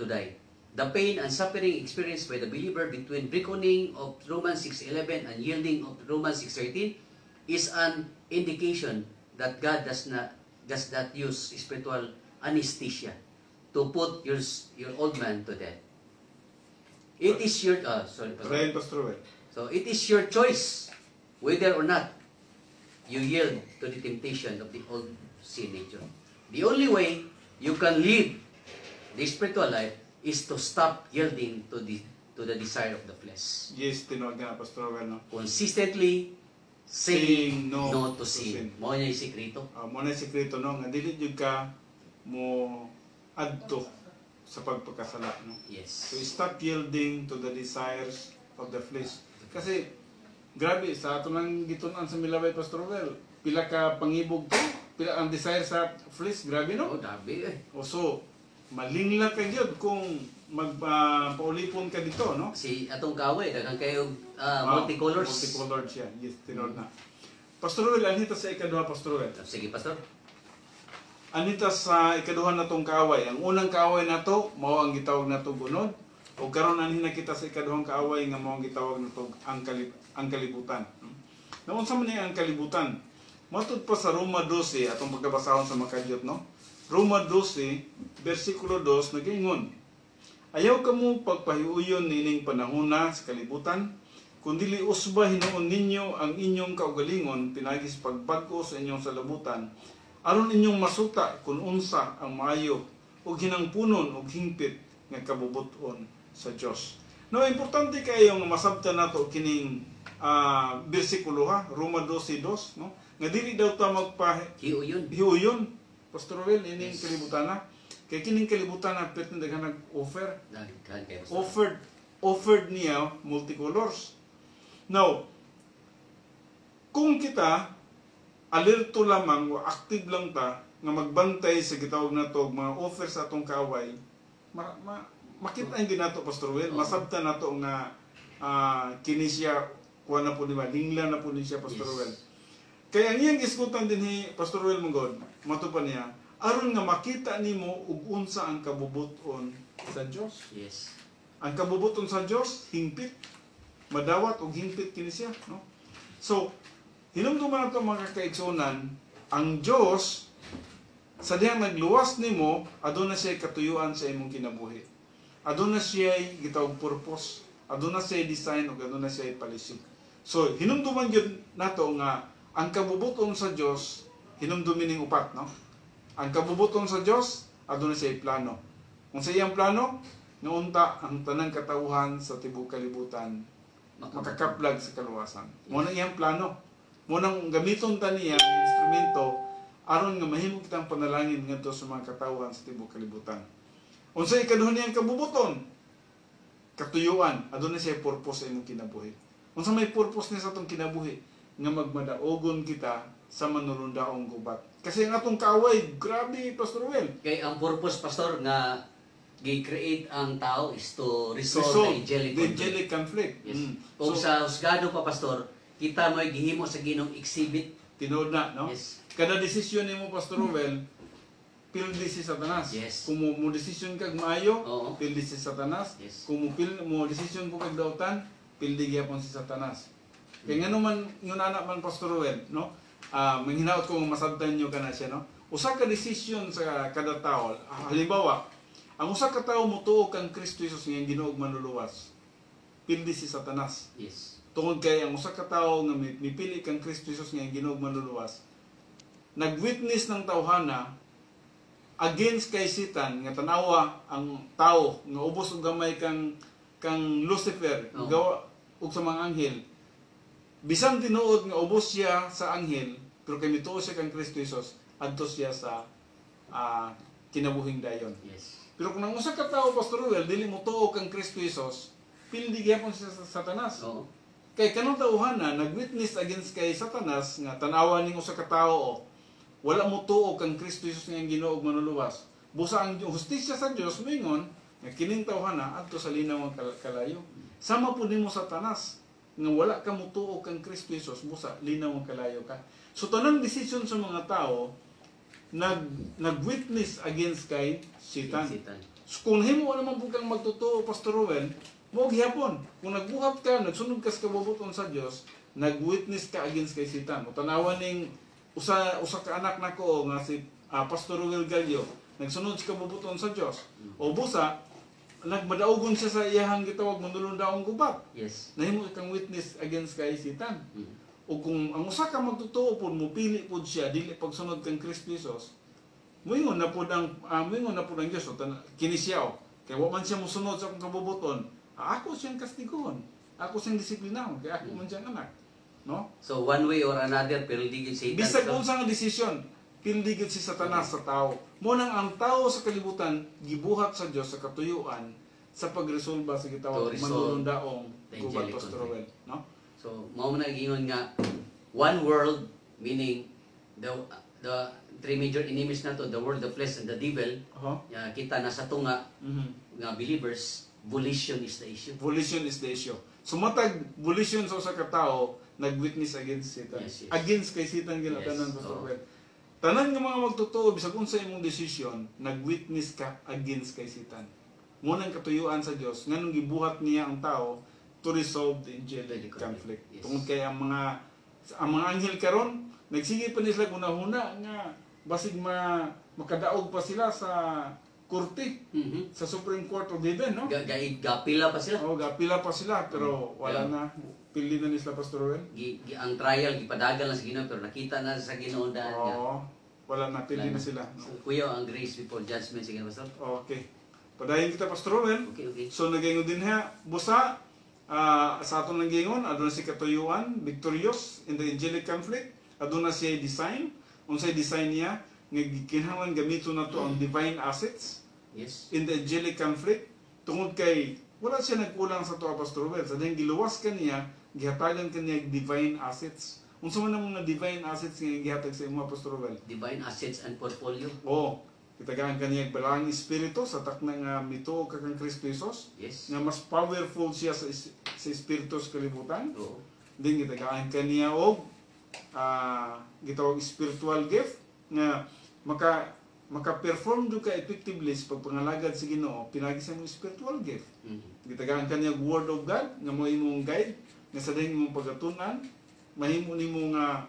die. The pain and suffering experienced by the believer between reckoning of Romans 6:11 and yielding of Romans 6:13 is an indication that God does not use spiritual anesthesia to put your old man to death. It is your Padayon Pastor Roel. So it is your choice whether or not you yield to the temptation of the old sin nature. The only way you can live the spiritual life is to stop yielding to the desire of the flesh. Yes, tinuod nga Pastor Roel, no? Consistently saying Saying no no to to sin. sin. Mao niya yung sikreto. Mo na sikreto no nga dili jud ka mo adto sa pagpakasala, no? Yes. So stop yielding to the desires of the flesh. Kasi grabe sa ato nang gitun-an sa Milaway Pastor Roel, pila ka pangibog to, pila ang desire sa flesh, grabe no? Oh, dabi eh. O so malingla ka gyud kung magpaulipon ka dito, no? Si atong kaaway daghang kayo Wow, multicolors. Multicolored siya. Yes, tinod na. Pastor Will, anita sa ikaduha, Pastor Will. Sige, pastor. Anita sa ikaduha na tong kaaway. Ang unang kaaway na to, mao ang gitawag na to gunod. O karon anhin na kita sa ikaduhang kaaway nga mao ang gitawag na to ang kalibutan. Naunsa man ang kalibutan? Matud pa sa Roma 12 atong pagkabasahon sa makadyot, no? Roma 12 bersikulo 2 nagaingon, ayaw kamo pagpahiuyon nining panahona sa kalibutan, kundili usba hinuon ninyo ang inyong kaugalingon pinagis pagbag-o sa inyong salabutan, aron inyong masuta kung unsa ang maayo ug hinangpunon ug hingpit nga kabubuton sa Dios. No, importante kayo nga masabtan nato kining bersikulo ha, Roma 12:2, no? Nga dili daw ta hiuyon. Pastor Will, ining kalibutan na. Kaya kining kalibutan na pwede na nag-offer. Offered niya multicolors. Now, kung kita alerto lamang o active lang ta nga magbantay sa gitawag na to mga offer sa atong kaaway, makita ang ginato, Pastor Will. Masabta na to nga kini siya kuha na po, di ba? Lingla na po ni siya, Pastor Will. Kaya ang iyang isgutan din ni Pastor Will Mungod, matupan niya, aron nga makita nimo ug unsa ang kabubuton sa Dios. Yes. Ang kabubuton sa Dios hingpit, madawat ug hingpit kini siya, no? So, hinumduman nato mga kaigsunan, ang Dios sa diyang nagluwas nimo, aduna siya katuyuan sa imong kinabuhi. Aduna siya gitawag purpose, aduna siya design ug aduna siya palisig. So, hinumduman gyud nato nga ang kabubuton sa Dios hinumdumi ning upat, no? Ang kabubuton sa Dios aduna siya plano. Kung sa iyang plano, nga unta ang tanang katawhan sa tibuok kalibutan makakaplag sa kaluwasan. Mo na iyang plano. Mo nang gamiton ta niya ang instrumento aron nga mahimo kitang panalangin ngadto sa mga katawhan sa tibuok kalibutan. Unsa ikaduha niyang kabubuton? Katuyuan, aduna siya purpose sa imong kinabuhi. Unsa may purpose ni sa atong kinabuhi? Nga magmadaogon kita sa manulundaong gubat. Kasi ang atong kaaway, grabe, Pastor Will. Kay ang purpose, pastor, nga gi-create ang tao is to resolve the angelic conflict. Yes. Kung so, sa husgado pa, pastor, kita mo'y gihimo sa Ginong exhibit. Tinood na, no? Yes. Kada desisyon nimo, Pastor Will, pildi si Satanas. Yes. Kung mo desisyon kag maayo, pildi si Satanas. Yes. Kung mo desisyon ko kag dautan, pildi gyapon si Satanas. Kaya nga naman, yung anak man, Pastor Will, no? Manghinaot ko masabtan nyo ka na siya, no? Usa ka desisyon sa kada tao. Halimbawa, ang usa ka tao mutuo kang Kristo Jesus nga Ginoo ug manluluwas. Pildi si Satanas. Yes. Tungod kay ang usa ka tawo nga mipili kang Kristo Jesus nga Ginoo ug manluluwas, nag-witness ng tawhana against kay Satan nga tanawa ang tao nga ubos og gamay kang Lucifer gawa ug sa mga anghel. Bisan tinuod nga ubos siya sa anghel, pero kay mituo siya kang Kristo Jesus, adto siya sa kinabuhing dayon. Yes. Pero kung ang usa ka tawo, Pastor Ruel, dili mo tuo kang Kristo Jesus, pildi gyapon siya sa Satanas. Kay kanang tawhana nag-witness against kay Satanas nga tanawa ning usa ka tawo wala mo tuo kang Kristo Jesus nga Ginoo ug manluluwas. Busa ang hustisya sa Dios moingon nga kining tawhana adto sa linaw nga kalayo. Sama pud nimo Satanas nga wala ka mo tuo kang Kristo Jesus, busa linaw nga kalayo ka. So tanang desisyon sa mga tao nag-witness against kay Satan. So kung himo naman po kang magtotoo, Pastor Ruel, mo gihapon. Kung nagbuhat ka, nagsunod ka sa kabubuton sa Dios, nag-witness ka against kay Satan. O tanawan ning usa ka anak nako nga si Pastor Ruel Gallo, nagsunod sa kabubuton sa Dios. O busa nagmadaugon siya sa iyahang gitawag manulundaong gubat. Yes. Nahimo kang witness against kay Satan. O kung ang usa ka magtotoo pud mo pili pud siya dili pagsunod kang Kristo Jesus, moingon na pud ang Dios kini siya kay wa man siya mosunod sa akong kabubuton, ako siyang kastiguhon, ako siyang disiplinahon kay ako man siyang anak, no? So one way or another pildi gyud Satan. Bisag unsa nga desisyon, pildi gyud si Satanas sa tao. Mo nang ang tao sa kalibutan gibuhat sa Dios sa katuyuan sa pagresolba sa gitawag manulundaong gubat, Pastor Ruel, no? So, mao man nag-ingon nga one world, meaning the the three major enemies nato, the world, the flesh, and the devil. Kita nasa tunga nga believers, volition is the issue. Volition is the issue. So matag volition sa usa ka tawo nag-witness against Satan. Yes, yes. Against kay Satan ginatanan Pastor Well. Tanan nga mga magtotoo bisag unsa imong decision, nag-witness ka against kay Satan. Munang katuyuan sa Dios nganong gibuhat niya ang tao to resolve the angelic conflict. Yes. Tungod kay ang mga anghel karon nagsige pa nila una-una nga basig makadaog pa sila sa korte sa Supreme Court of Heaven, no? Gapila pa sila. Oo, gapila pa sila pero wala na. Pili na nila Pastor Well. Ang trial gipadagal na sa Ginoo pero nakita na sa Ginoo dahil Oo, wala na, pili na sila. No? So, kuya ang grace before judgment sige Pastor. Okay. Padayon kita Pastor Well. Okay. So nagaingon din ha, busa sa aton nagaingon aduna si katuyuan victorious in the angelic conflict. Aduna siya design. Unsay design niya nga kinahanglan gamiton nato ang divine assets. Yes. In the angelic conflict tungod kay wala siya nagkulang sa tuwa Pastor Well. Sa dahil giluwas ka niya, gihatagan ka niya divine assets. Unsa man ang mga divine assets nga gihatag sa imo Pastor Well? Divine assets and portfolio. Oo. Kitagaan ka niya balang espiritu sa taknang mituo ka kang Kristo Jesus. Yes. Nga mas powerful siya sa espiritu sa kalibutan. Oo. Din kitagaan ka niya og gitawag spiritual gift nga maka-perform do ka effectively sa pagpangalagad sa Ginoo pinagi sa imong spiritual gift. Gitagaan ka niya word of God nga mo imong guide nga sa dahing imong pagatunan mahimo nimo nga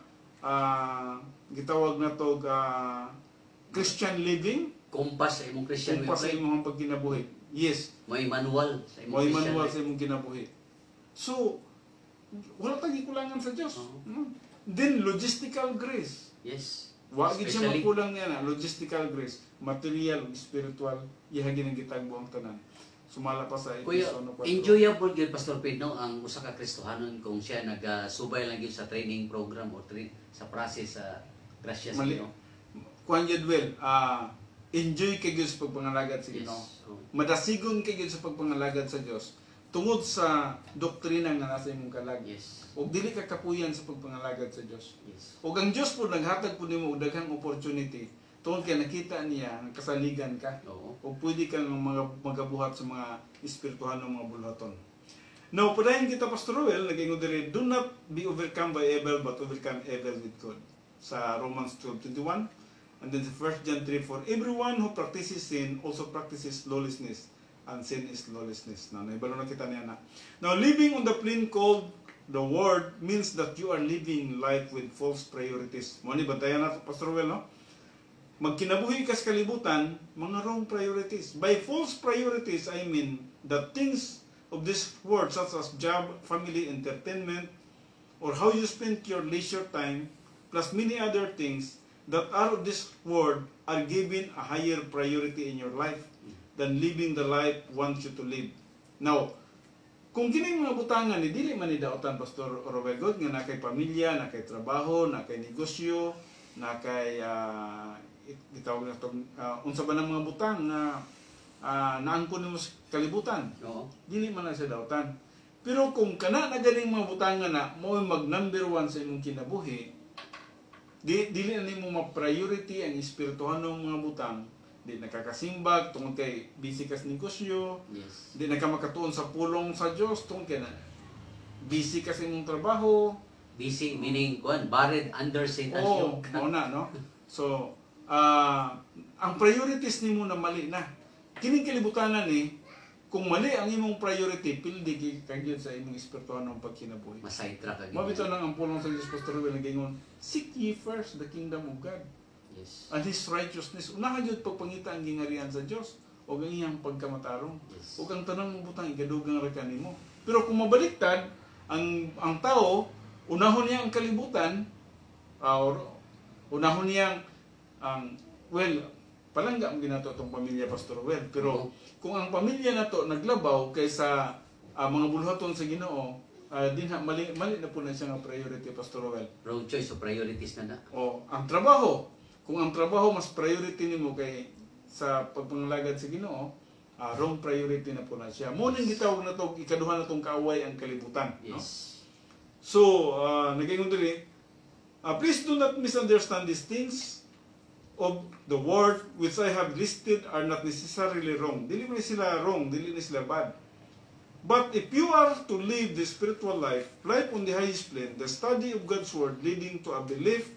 gitawag nato Christian living, Kumpas sa imong Christian kumpas sa imong pagkinabuhi. Yes, may manual sa imong may Christian manual life. sa imong kinabuhi. So wala tayong kulangan sa Dios. Then logistical grace. Yes. Wa gid siya Especially- makulang niya na logistical grace, material ug spiritual ihagi ng gitagbo ang tanan. Sumala pa sa Kuya, Efeso 4. enjoyable gyud Pastor Pedro ang usa ka Kristohanon kung siya nagasubay lang gyud sa training program o sa process sa grasya sa Mali. Ginoo. Kuan yun well, enjoy kay Dios sa pagpangalagad sa Ginoo. Yes. Oh. Madasigon kay Dios sa pagpangalagad sa Dios tungod sa doktrina nga nasa imong kalag. Yes. O dili ka kapuyan sa pagpangalagad sa Dios. Yes. O ang Dios po naghatag po nimo og daghang opportunity tungod kay nakita niya nga kasaligan ka. Oo. O pwede kang magabuhat sa mga espirituhan ng mga bulhaton. Now, padayon kita Pastor Roel, nag-ingon diri, do not be overcome by evil, but overcome evil with good. Sa Romans 12:21. And then sa 1 John 3, for everyone who practices sin also practices lawlessness, and sin is lawlessness. Now, naibalo na kita niya na. Now, living on the plane called the Word means that you are living life with false priorities. Mo ni bantayan nato Pastor Roel, no? Magkinabuhi ka sa kalibutan, mga wrong priorities. By false priorities, I mean the things of this world such as job, family, entertainment, or how you spend your leisure time, plus many other things that are of this world are given a higher priority in your life than living the life wants you to live. Now, kung kining mga butangan ni dili man ni daotan Pastor Robegod nga nakay pamilya, nakay trabaho, nakay negosyo, nakay gitawag na itong unsa ba ng mga butang na naangkon nimo sa kalibutan. Oo. Dili man na siya daotan. Pero kung kana na ganing mga butangan na mo mag number 1 sa imong kinabuhi, dili na nimo ma-priority ang espirituhanong mga butang. Di nakakasimbag tungod kay busy ka sa negosyo. Yes. Di na ka makatuon sa pulong sa Dios tungod kay na busy ka sa imong trabaho. Busy meaning buried under Satan's Oo, yoke. mao na, no? So, ang priorities nimo na mali na. Kining kalibutanan ni, kung mali ang imong priority, pildi kay gyud sa imong espirituhanong pagkinabuhi. Masidetrack ka. Mabito nang ang pulong sa Diyos Pastor Ruel nagingon, seek ye first the kingdom of God Yes. and His righteousness. Unahan yun pagpangita ang gingarihan sa Diyos o ang iyang pagkamatarong. Yes. O ang tanang mo butang igadugang rekan mo. Pero kung mabaliktad, ang tao, unahon niya ang kalibutan, or unahon niya palangga ang ginato itong pamilya Pastor Ruel. Pero kung ang pamilya na to naglabaw kaysa mga bulhaton sa Ginoo, mali na po na siya nga priority Pastor Ruel. Wrong choice of priorities na. O ang trabaho, kung ang trabaho mas priority nimo kay sa pagpangalagad sa Ginoo, wrong priority na po na siya. Mo ning gitawag na to ikaduha na tong kaaway ang kalibutan, no? Yes. So, nagaingon diri, please do not misunderstand these things. of the word which I have listed are not necessarily wrong. Dili man sila wrong, dili na sila bad. But if you are to live the spiritual life on the highest plane, the study of God's word leading to a belief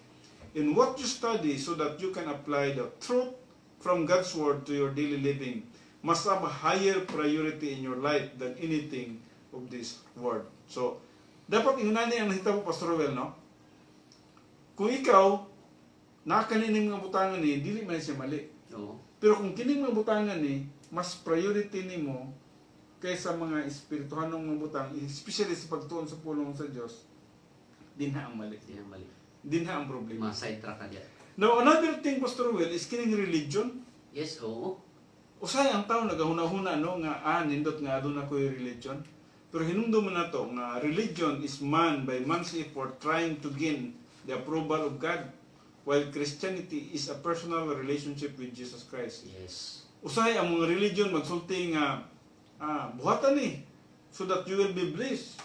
in what you study so that you can apply the truth from God's word to your daily living must have a higher priority in your life than anything of this word. So, dapat inunani ang nahitabo, Pastor Roel, no? Kung ikaw, nakakanin mga butangan ni, dili man siya mali. Oo. Pero kung kining mga butangan ni, mas priority ni mo kaysa mga espirituhanong mga butang, especially sa pagtuon sa pulong sa Diyos, dinha ang mali. Di yan mali. Dinha ang problema. Ma-sidetrack ka dyan. Now, another thing, Pastor Will, is kining religion. Yes, oo. Usay ang tao nagahuna-huna no nga nindot nga aduna ko religion. Pero hinungdo man nato nga religion is man by man's effort trying to gain the approval of God, while Christianity is a personal relationship with Jesus Christ. Yes. Usay ang mga religion magsulti nga buhatan ni so that you will be blessed.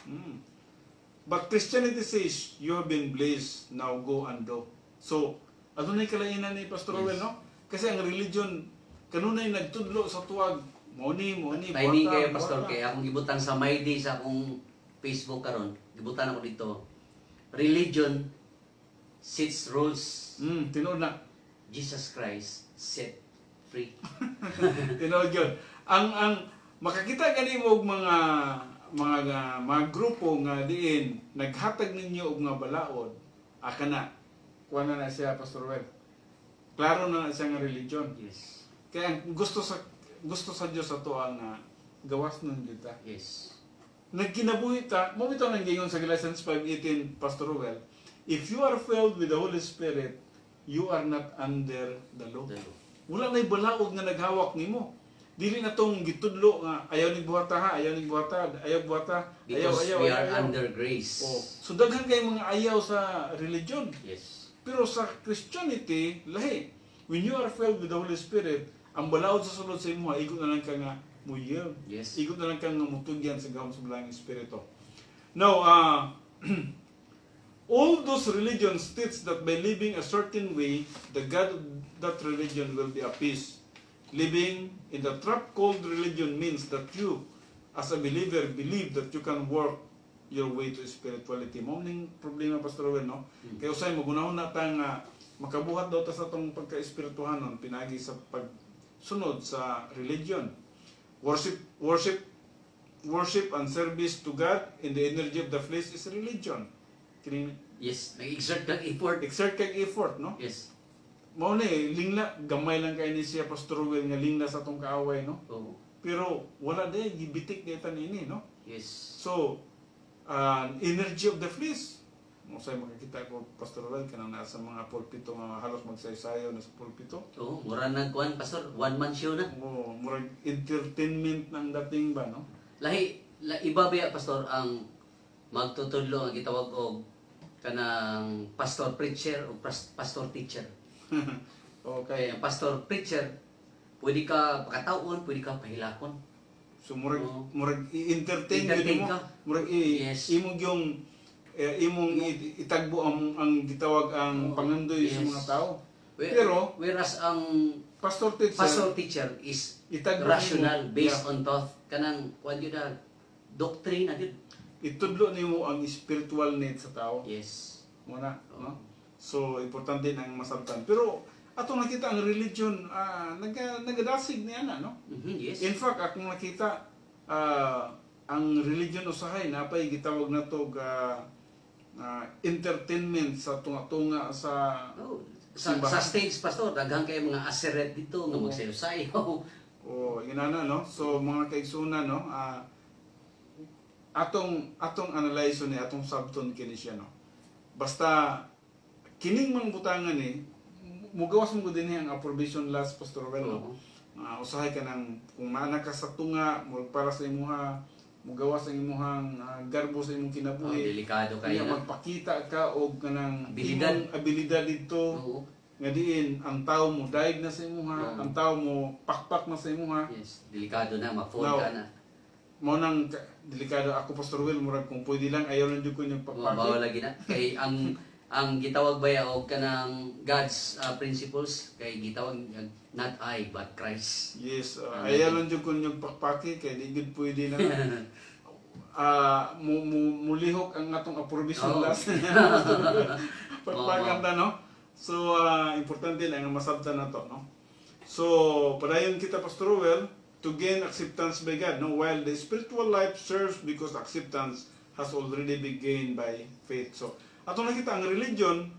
But Christianity says you have been blessed, now go and do. So, adunay kalainan ni Pastor Rowell, no? Kasi ang religion kanunay nagtudlo sa tuwag Moni, timing kayo, Pastor, kaya akong gibutan sa Mayday sa akong Facebook karon. Gibutan ako dito. Religion sets rules. Tinood na. Jesus Christ set free. Tinood yun. Ang makakita gani mo og mga grupo nga diin naghatag ninyo og nga balaod. Aka na. Kuha na siya, Pastor Well. Klaro na siya nga religion. Yes. Kaya gusto sa Dios ato ang gawas nun kita. Yes. Nagkinabuhi ta, mo bitaw nang gingon sa Galatians 5:18, Pastor Ruel, if you are filled with the Holy Spirit, you are not under the law. Wala na'y balaod nga naghawak nimo. Dili na tong gitudlo nga ayaw ni buhata ha, ayaw ni buhata, ayaw buhata, because we are under grace. Oh. So daghan kay mga ayaw sa religion. Yes. Pero sa Christianity, lahi. When you are filled with the Holy Spirit, ang balaod sa sulod sa imo, igot na lang ka nga muyew. Yes. Igot na lang ka nga mutugyan sa gahom sa balangin espiritu. Now, all those religions states that by living a certain way, the God of that religion will be appeased. Living in the trap called religion means that you, as a believer, believe that you can work your way to spirituality. Mao ning problema, Pastor Owen, no? Kaya usay magunahon na ta nga makabuhat daw ta sa tong pagka-espirituhanon pinagi sa pagsunod sa religion. Worship and service to God in the energy of the flesh is religion. Yes, nag-exert kang effort. Exert kang effort, no? Yes. Mao ni lingla gamay lang kay ni siya, Pastor Owen, nga lingla sa tong kaaway, no? Oo. Pero wala day gibitik dayta nini, no? Yes. So, energy of the flesh. Masay makikita ko, Pastor Roel, kanang nasa mga pulpito nga halos magsaysayo na sa pulpito. Oo, mura na kuan, Pastor, one man show na. Oo, murag entertainment ng dating ba, no? Iba ba, Pastor, ang magtutudlo ang gitawag og kanang pastor preacher o pastor teacher. Okay. Ang pastor preacher, pwede ka pakataon, pwede ka pahilakon. So murag i-entertain mo. ka. Murag Yes. imong itagbo ang gitawag ang pangandoy sa Yes. mga tao. Pero whereas ang pastor teacher is itagbo rational, nimo. based on thought, kanang kuan yun na doctrine na yun. Itudlo nimo ang spiritual need sa tao. Yes. Muna, no? So importante nang masabtan. Pero atong nakita ang religion nagadasig niya na, no? Yes. In fact, akong nakita ang religion usahay napay gitawag na to entertainment sa tunga-tunga sa sa stage, Pastor, daghang kay mga aseret dito nga magsayo-sayo. Inana, no? So mga kaigsunan, no? Atong analyze ni atong sabton kini siya, no? Basta kining mga butangan ni mugawas mo din ang approbation last, Pastor Roel, no? Usahay ka ng kung maana ka sa tunga para sa imuha mugawas ang imuhang garbo sa imong kinabuhi. Delikado kayo na. Magpakita ka og kanang abilidad dito. Nga diin ang tao mo daig na sa imuha, ang tao mo pakpak na sa imuha. Yes, delikado na, ma-fall ka na. Mao nang delikado ako, Pastor Will, murag kung pwede lang ayaw lang jud ko yung pakpak. Bawal lagi na kay ang ang gitawag baya og kanang God's principles kay gitawag not I but Christ. Yes, ayalan jud kun yung pakpaki kay di gid pwede na mulihok ang atong aprobisyon last. Pakpakan ta, no? So importante na nga masabtan nato, no? So padayon kita Pastor Rowell to gain acceptance by God, no? While the spiritual life serves because acceptance has already been gained by faith. So ato nakita ang religion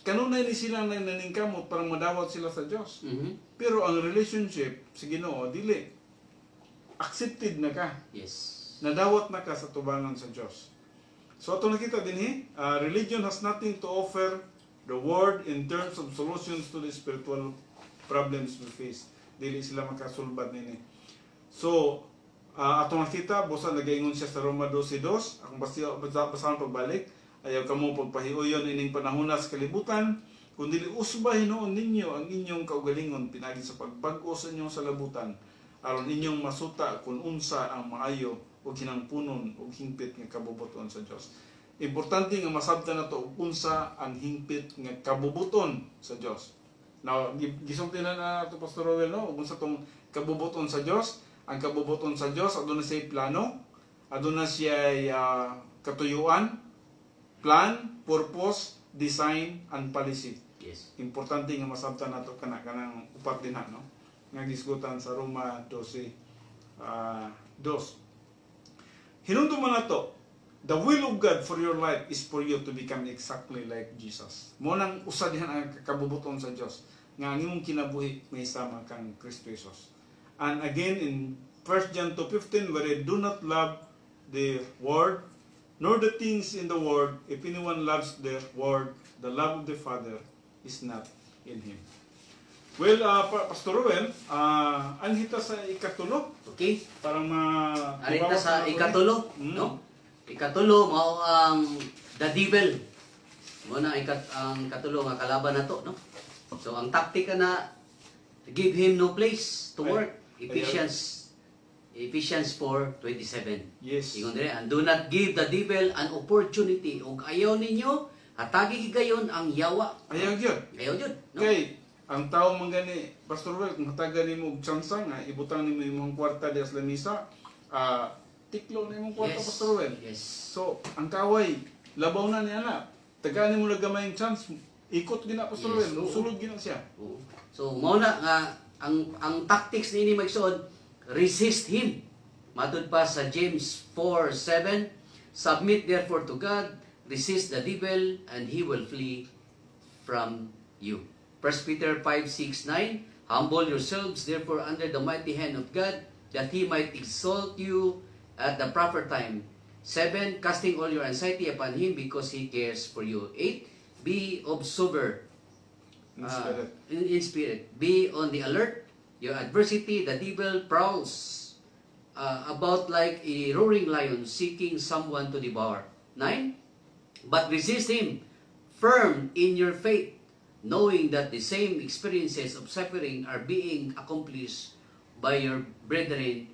kanunay ni sila na naningkamot parang madawat sila sa Dios. Pero ang relationship sa Ginoo dili accepted na ka. Yes. Nadawat na ka sa tubangan sa Dios. So ato nakita dinhi, religion has nothing to offer the world in terms of solutions to the spiritual problems we face. Dili sila makasulbad nini. So ato nakita busa nagaingon siya sa Roma 12:2, akong basahan pagbalik, ayaw kamo pagpahiuyon ining panahon sa kalibutan, kundi usbay noon ninyo ang inyong kaugalingon pinagi sa pagbag-o sa inyong salabutan, aron inyong masuta kung unsa ang maayo o kinangpunon o hingpit nga kabubuton sa Dios. Importante nga masabtan nato unsa ang hingpit nga kabubuton sa Dios. Now, gisumtinan na ito Pastor Rowell, no? Unsa tong kabubuton sa Dios? Ang kabubuton sa Dios aduna siya plano, aduna siya katuyuan, plan, purpose, design, and policy. Yes. Importante nga masabtan nato kanang upat din no? Nga gisgutan sa Roma 12:2. Hinumduman nato, the will of God for your life is for you to become exactly like Jesus. Mo nang usa dihan ang kabubuton sa Dios nga ang imong kinabuhi may sama kang Kristo Jesus. And again in 1 John 2:15, where they do not love the world nor the things in the world, if anyone loves the world, the love of the Father is not in him. Well, Pastor Rowell, anhita sa ikatulo. Okay. Parang Anhita sa ikatulo, no? Ikatulo mao ang the devil. Mo na ang katulo nga kalaban nato, no? So ang taktika na give him no place to work. Ephesians 4:27. Yes. Ingon dire, and do not give the devil an opportunity. Ug ayaw ninyo hatagi higayon ang yawa. Ayaw gyud. Ayaw jud, no? Kay ang tao man gani, Pastor Rowell, kung hatagan nimo og tsansa nga ibutang nimo imong kwarta dias sa lamisa, tiklo na imong kwarta, Yes. Pastor Rowell. Yes. So, ang kaway labaw na niya na. Tagaan nimo na gamay chance, ikot gina Pastor Yes, Rowell, oo. sulod gina siya. Oo. So mao na nga ang tactics niini magsuod, resist him. Matud pa sa James 4:7, submit therefore to God, resist the devil, and he will flee from you. 1 Peter 5:6-9, humble yourselves therefore under the mighty hand of God, that he might exalt you at the proper time. 7, casting all your anxiety upon him because he cares for you. 8, be sober. In spirit. In spirit. Be on the alert. Your adversity, the devil prowls about like a roaring lion seeking someone to devour. 9, but resist him firm in your faith, knowing that the same experiences of suffering are being accomplished by your brethren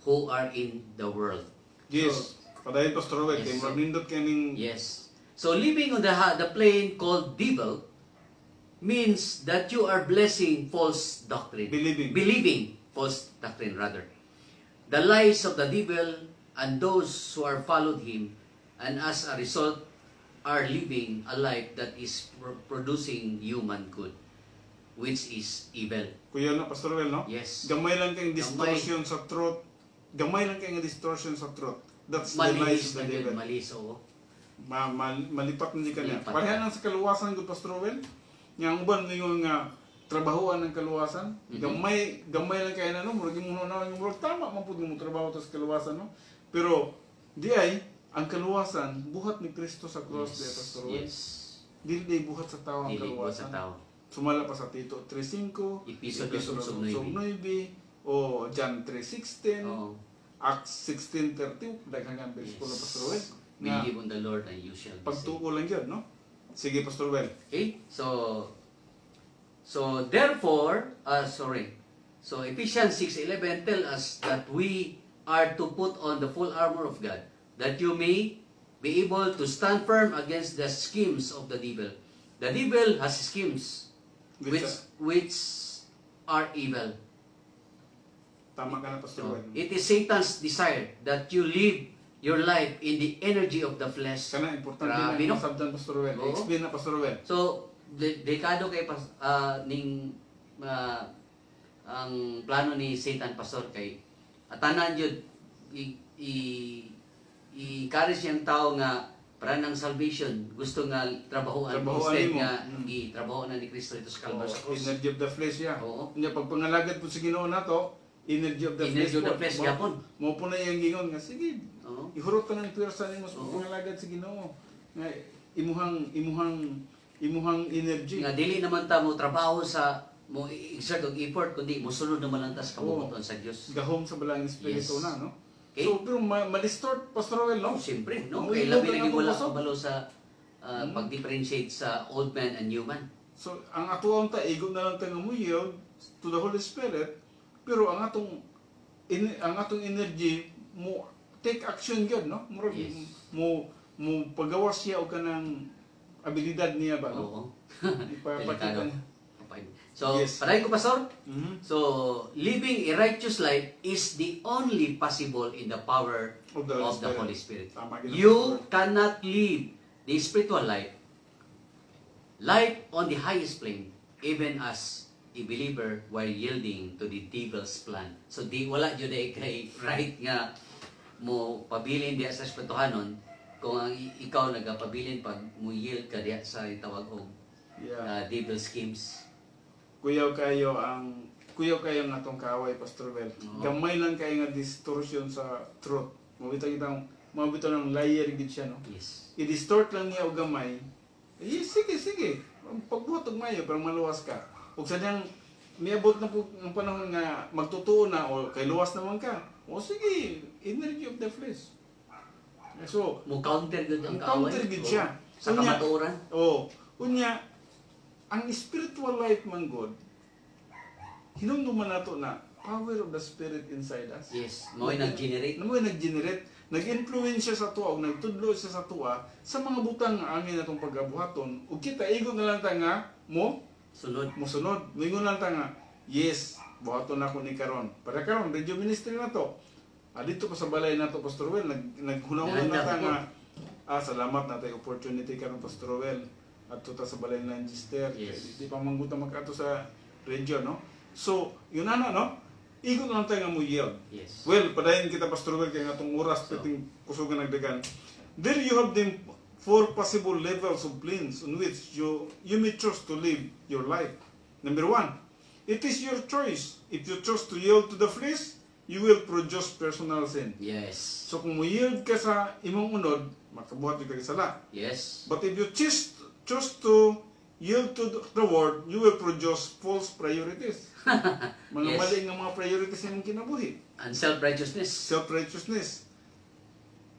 who are in the world. Yes. Padayon Pastor Rowell, Yes, kay so- manindot kaning Yes. So living on the plane called devil means that you are blessing false doctrine. Believing false doctrine rather. The lies of the devil and those who are followed him, and as a result are living a life that is producing human good, which is evil. kuya na Pastor Rowell, no? Yes. Gamay lang kayong distortion sa truth. Gamay lang kayong distortion sa truth. That's the lies Malis of the na devil. yun, malis, oo. Malipat na di kanya. Malipat. Pareha lang sa kaluwasan ko Pastor Rowel. Nga ang uban ngayon nga trabahoan ng kaluwasan. Gamay lang kaya na no, murag mo na yung murag tama man pud mo trabaho ta sa kaluwasan no. Pero di ay ang kaluwasan buhat ni Kristo sa cross Yes. Pastor Rowel. Yes. Dili buhat sa tao ang Dili buhat kaluwasan. sa tao. Sumala pa sa Tito 3:5, Episode 9, o John 3:16, Oo. Acts 16:30, daghangan bersikulo Pastor Rowel. Nga Believe on the Lord and you shall be saved. pagtuo lang yun, no? Sige, Pastor Rowel. Okay? So therefore, So Ephesians 6:11 tell us that we are to put on the full armor of God, that you may be able to stand firm against the schemes of the devil. The devil has schemes which are evil. Tama ka na, Pastor Well. It is Satan's desire that you live your life in the energy of the flesh. Kana, importante Grabe, na no? masabdan, Pastor Well. Oo. Explain na, Pastor Well. So, delikado kay ang plano ni Satan, Pastor, kay atanan yun i-encourage yung tao nga para ng salvation gusto nga trabahoan instead mo. nga i-trabaho na ni Kristo ito sa Calvary sa cross. Energy of the flesh, ya. Oo. Nya pag pangalagad po sa Ginoo nato, energy of the Energy of the flesh. flesh, yapon. Mo po na yung gingon nga sige. Oo. Ihurot ka ng pwersa nimo sa Oo. pangalagad sa Ginoo. Nga imuhang energy. Nga dili naman ta mo trabaho sa mo exert og effort kundi mosunod naman lang ta sa kabubuton sa Dios. Gahom sa balang espiritu Yes. na, no? Okay. So, pero ma-distort, Pastor Well, no? Oh, siyempre, no? Ang Kaya ilog labi na lagi wala puso. kabalo sa pag-differentiate sa old man and new man. So, ang atuang ta, igon na lang tayo mo yield to the Holy Spirit, pero ang atong energy mo take action gyud, no? Murag Yes. mo pagawas siya og kanang abilidad niya ba, no? Oo. Ipapakita Delikado. niya. So, Yes. padayon ko, Pastor. Mhm. So, living a righteous life is the only possible in the power Of the Holy Holy Spirit. Spirit. Tama, gina- You cannot live the spiritual life on the highest plane, even as a believer while yielding to the devil's plan. So, wala dyan kay right nga mo pabilin diya sa espirituhanon kung ang ikaw nagapabilin pag mo yield ka diya sa itawag og Yeah. devil schemes. Kuyaw kayo ang atong kaaway, Pastor Well. Oo. Gamay lang kayo nga distortion sa truth. Mabitaw ng liar gid siya, no? Yes. I-distort lang niya og gamay. Sige. Pagbuhat og mayo para maluwas ka. Ug sadyang miabot na po ang panahon nga magtutuo na o kay luwas naman ka. O sige, energy of the flesh. So, Mo counter gud ang counter gid siya. Sa Unya- kamatuoran. Unya, ang spiritual life man God, hinumduman nato na power of the Spirit inside us. Yes, mo'y nag-generate. Nag-generate, nag-influence siya sa tuwa, o nagtudlo siya sa tuwa, sa mga butang nga angin natong pagkabuhaton, o kita, igon na lang ta nga, Sunod. musunod. Mingon lang ta nga, yes, buhaton ako ni karon. Para karon, radio ministry na to. Dito pa sa balay na to, Pastor Well, naghunahon na ta nga, salamat na tayo opportunity karon, Pastor Well. At tuta sa balay ng Lancaster. Yes. Di pa mangguta magkato sa region, no? So, yun na, no? Igon lang tayo nga mo yield. Yes. Well, padayon kita, Pastor Well, kaya nga itong oras So, piting kusugan nagdagan. There you have the 4 possible levels of planes on which you may choose to live your life. Number 1, it is your choice. If you choose to yield to the flesh, you will produce personal sin. Yes. So kung mo yield ka sa imong unod, makabuhat ka sa sala. Yes. But if you choose to yield to the word, you will produce false priorities. Mga Yes. mali nga mga priorities ng kinabuhi. And self-righteousness. Self-righteousness.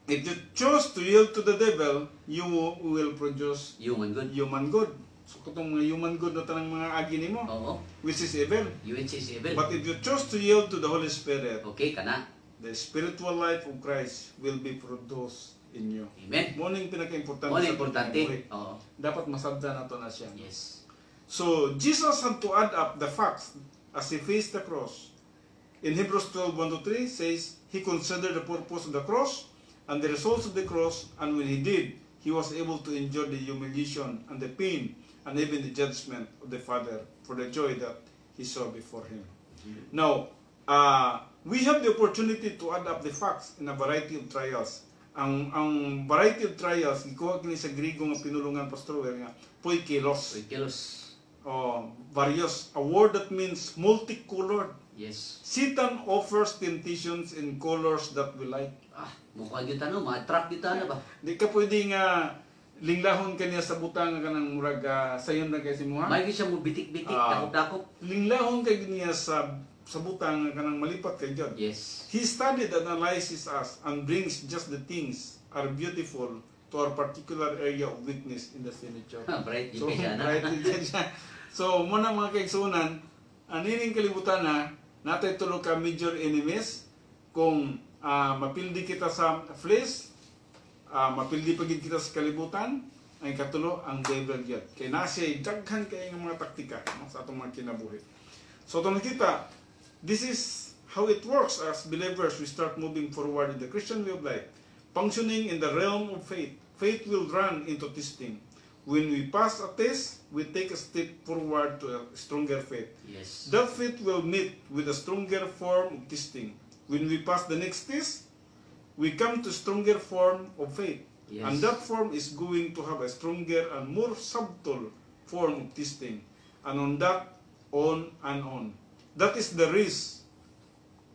If you choose to yield to the devil, you will produce Human good. human good. So kung mga human good na tanang mga agi nimo, Oo. which is evil. UNC is evil. But if you choose to yield to the Holy Spirit, Okay ka na. the spiritual life of Christ will be produced in you. Amen. Mo ning pinaka-importante Ano sa importante? kinabuhi. Oo. Dapat masabda nato na siya. Yes. So, Jesus had to add up the facts as he faced the cross. In Hebrews 12:1-3 says, he considered the purpose of the cross and the results of the cross, and when he did, he was able to endure the humiliation and the pain and even the judgment of the Father for the joy that he saw before him. Now, we have the opportunity to add up the facts in a variety of trials. Ang variety of trials, gikuha kini sa Griego nga pinulungan, Pastor Well, nga poikilos. Kilos. Various, a word that means multicolored. Yes. Satan offers temptations in colors that we like. Mukha yun tanong, ma-attract yun tanong ba? Di ka pwede nga linglahon kaniya sa butang nga kanang murag sayon na kay si Muha. May siya mo bitik-bitik, Ah. dakop-dakop. Linglahon kay niya sa butang nga kanang malipat kay John. Yes. He studied and analyzes us and brings just the things are beautiful to our particular area of weakness in the signature. Bright So, yun siya na. bright din siya. So, muna mga kaigsunan, anining kalibutan na, natay tulog ka major enemies, kung mapildi kita sa flesh, mapildi pagid kita sa kalibutan, ang ikatulo ang devil yet. Kay nasiya daghan kay nga mga taktika no, sa atong mga kinabuhi. So ito nakita, this is how it works as believers. We start moving forward in the Christian way of life, functioning in the realm of faith. Faith will run into testing. When we pass a test, we take a step forward to a stronger faith. Yes. That faith will meet with a stronger form of testing. When we pass the next test, we come to stronger form of faith. Yes. And that form is going to have a stronger and more subtle form of testing. And on that, on and on. That is the risk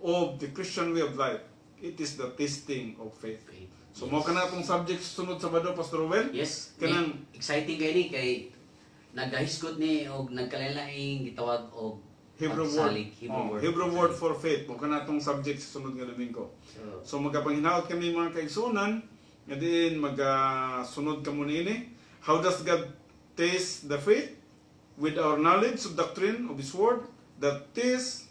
of the Christian way of life. It is the testing of faith. So, Yes. mo ka na itong subject sunod sa Sabado, Pastor Ruel? Yes. Kanang- Exciting kayo ni kay nagahiskot ni og nagkalalaing gitawag og Hebrew word. pagsalig, Oh, Hebrew word for faith. Mo ka na itong subject sa sunod nga Domingo. So, magkapanghinawat kami mga kaigsunan, nga din magasunod ka muna ini. How does God test the faith? With our knowledge of doctrine of His Word, that test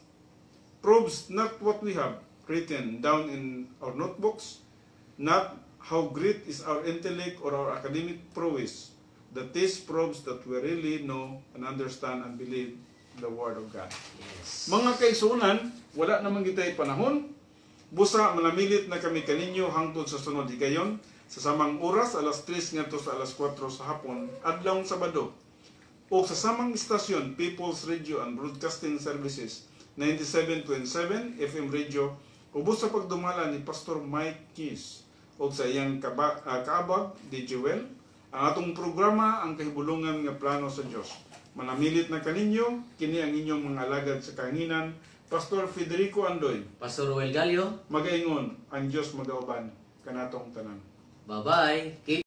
proves not what we have written down in our notebooks, not how great is our intellect or our academic prowess. The test proves that we really know and understand and believe the Word of God. Yes. Mga kaigsunan, wala namang gitay panahon. Busa manamilit na kami kaninyo hangtod sa sunod higayon sa samang oras alas 3 ngadto sa alas 4 sa hapon adlawng Sabado. O sa samang istasyon People's Radio and Broadcasting Services 97.7 FM Radio ubos sa pagdumala ni Pastor Mike Keys o sa iyang kaabag di Joel. Ang atong programa ang kahibulungan nga plano sa Dios. Manamilit na kaninyo kini ang inyong mga alagad sa kahanginan Pastor Federico Andoy. Pastor Ruel Gallo. Magaingon ang Dios magauban kanatong tanan. Bye-bye.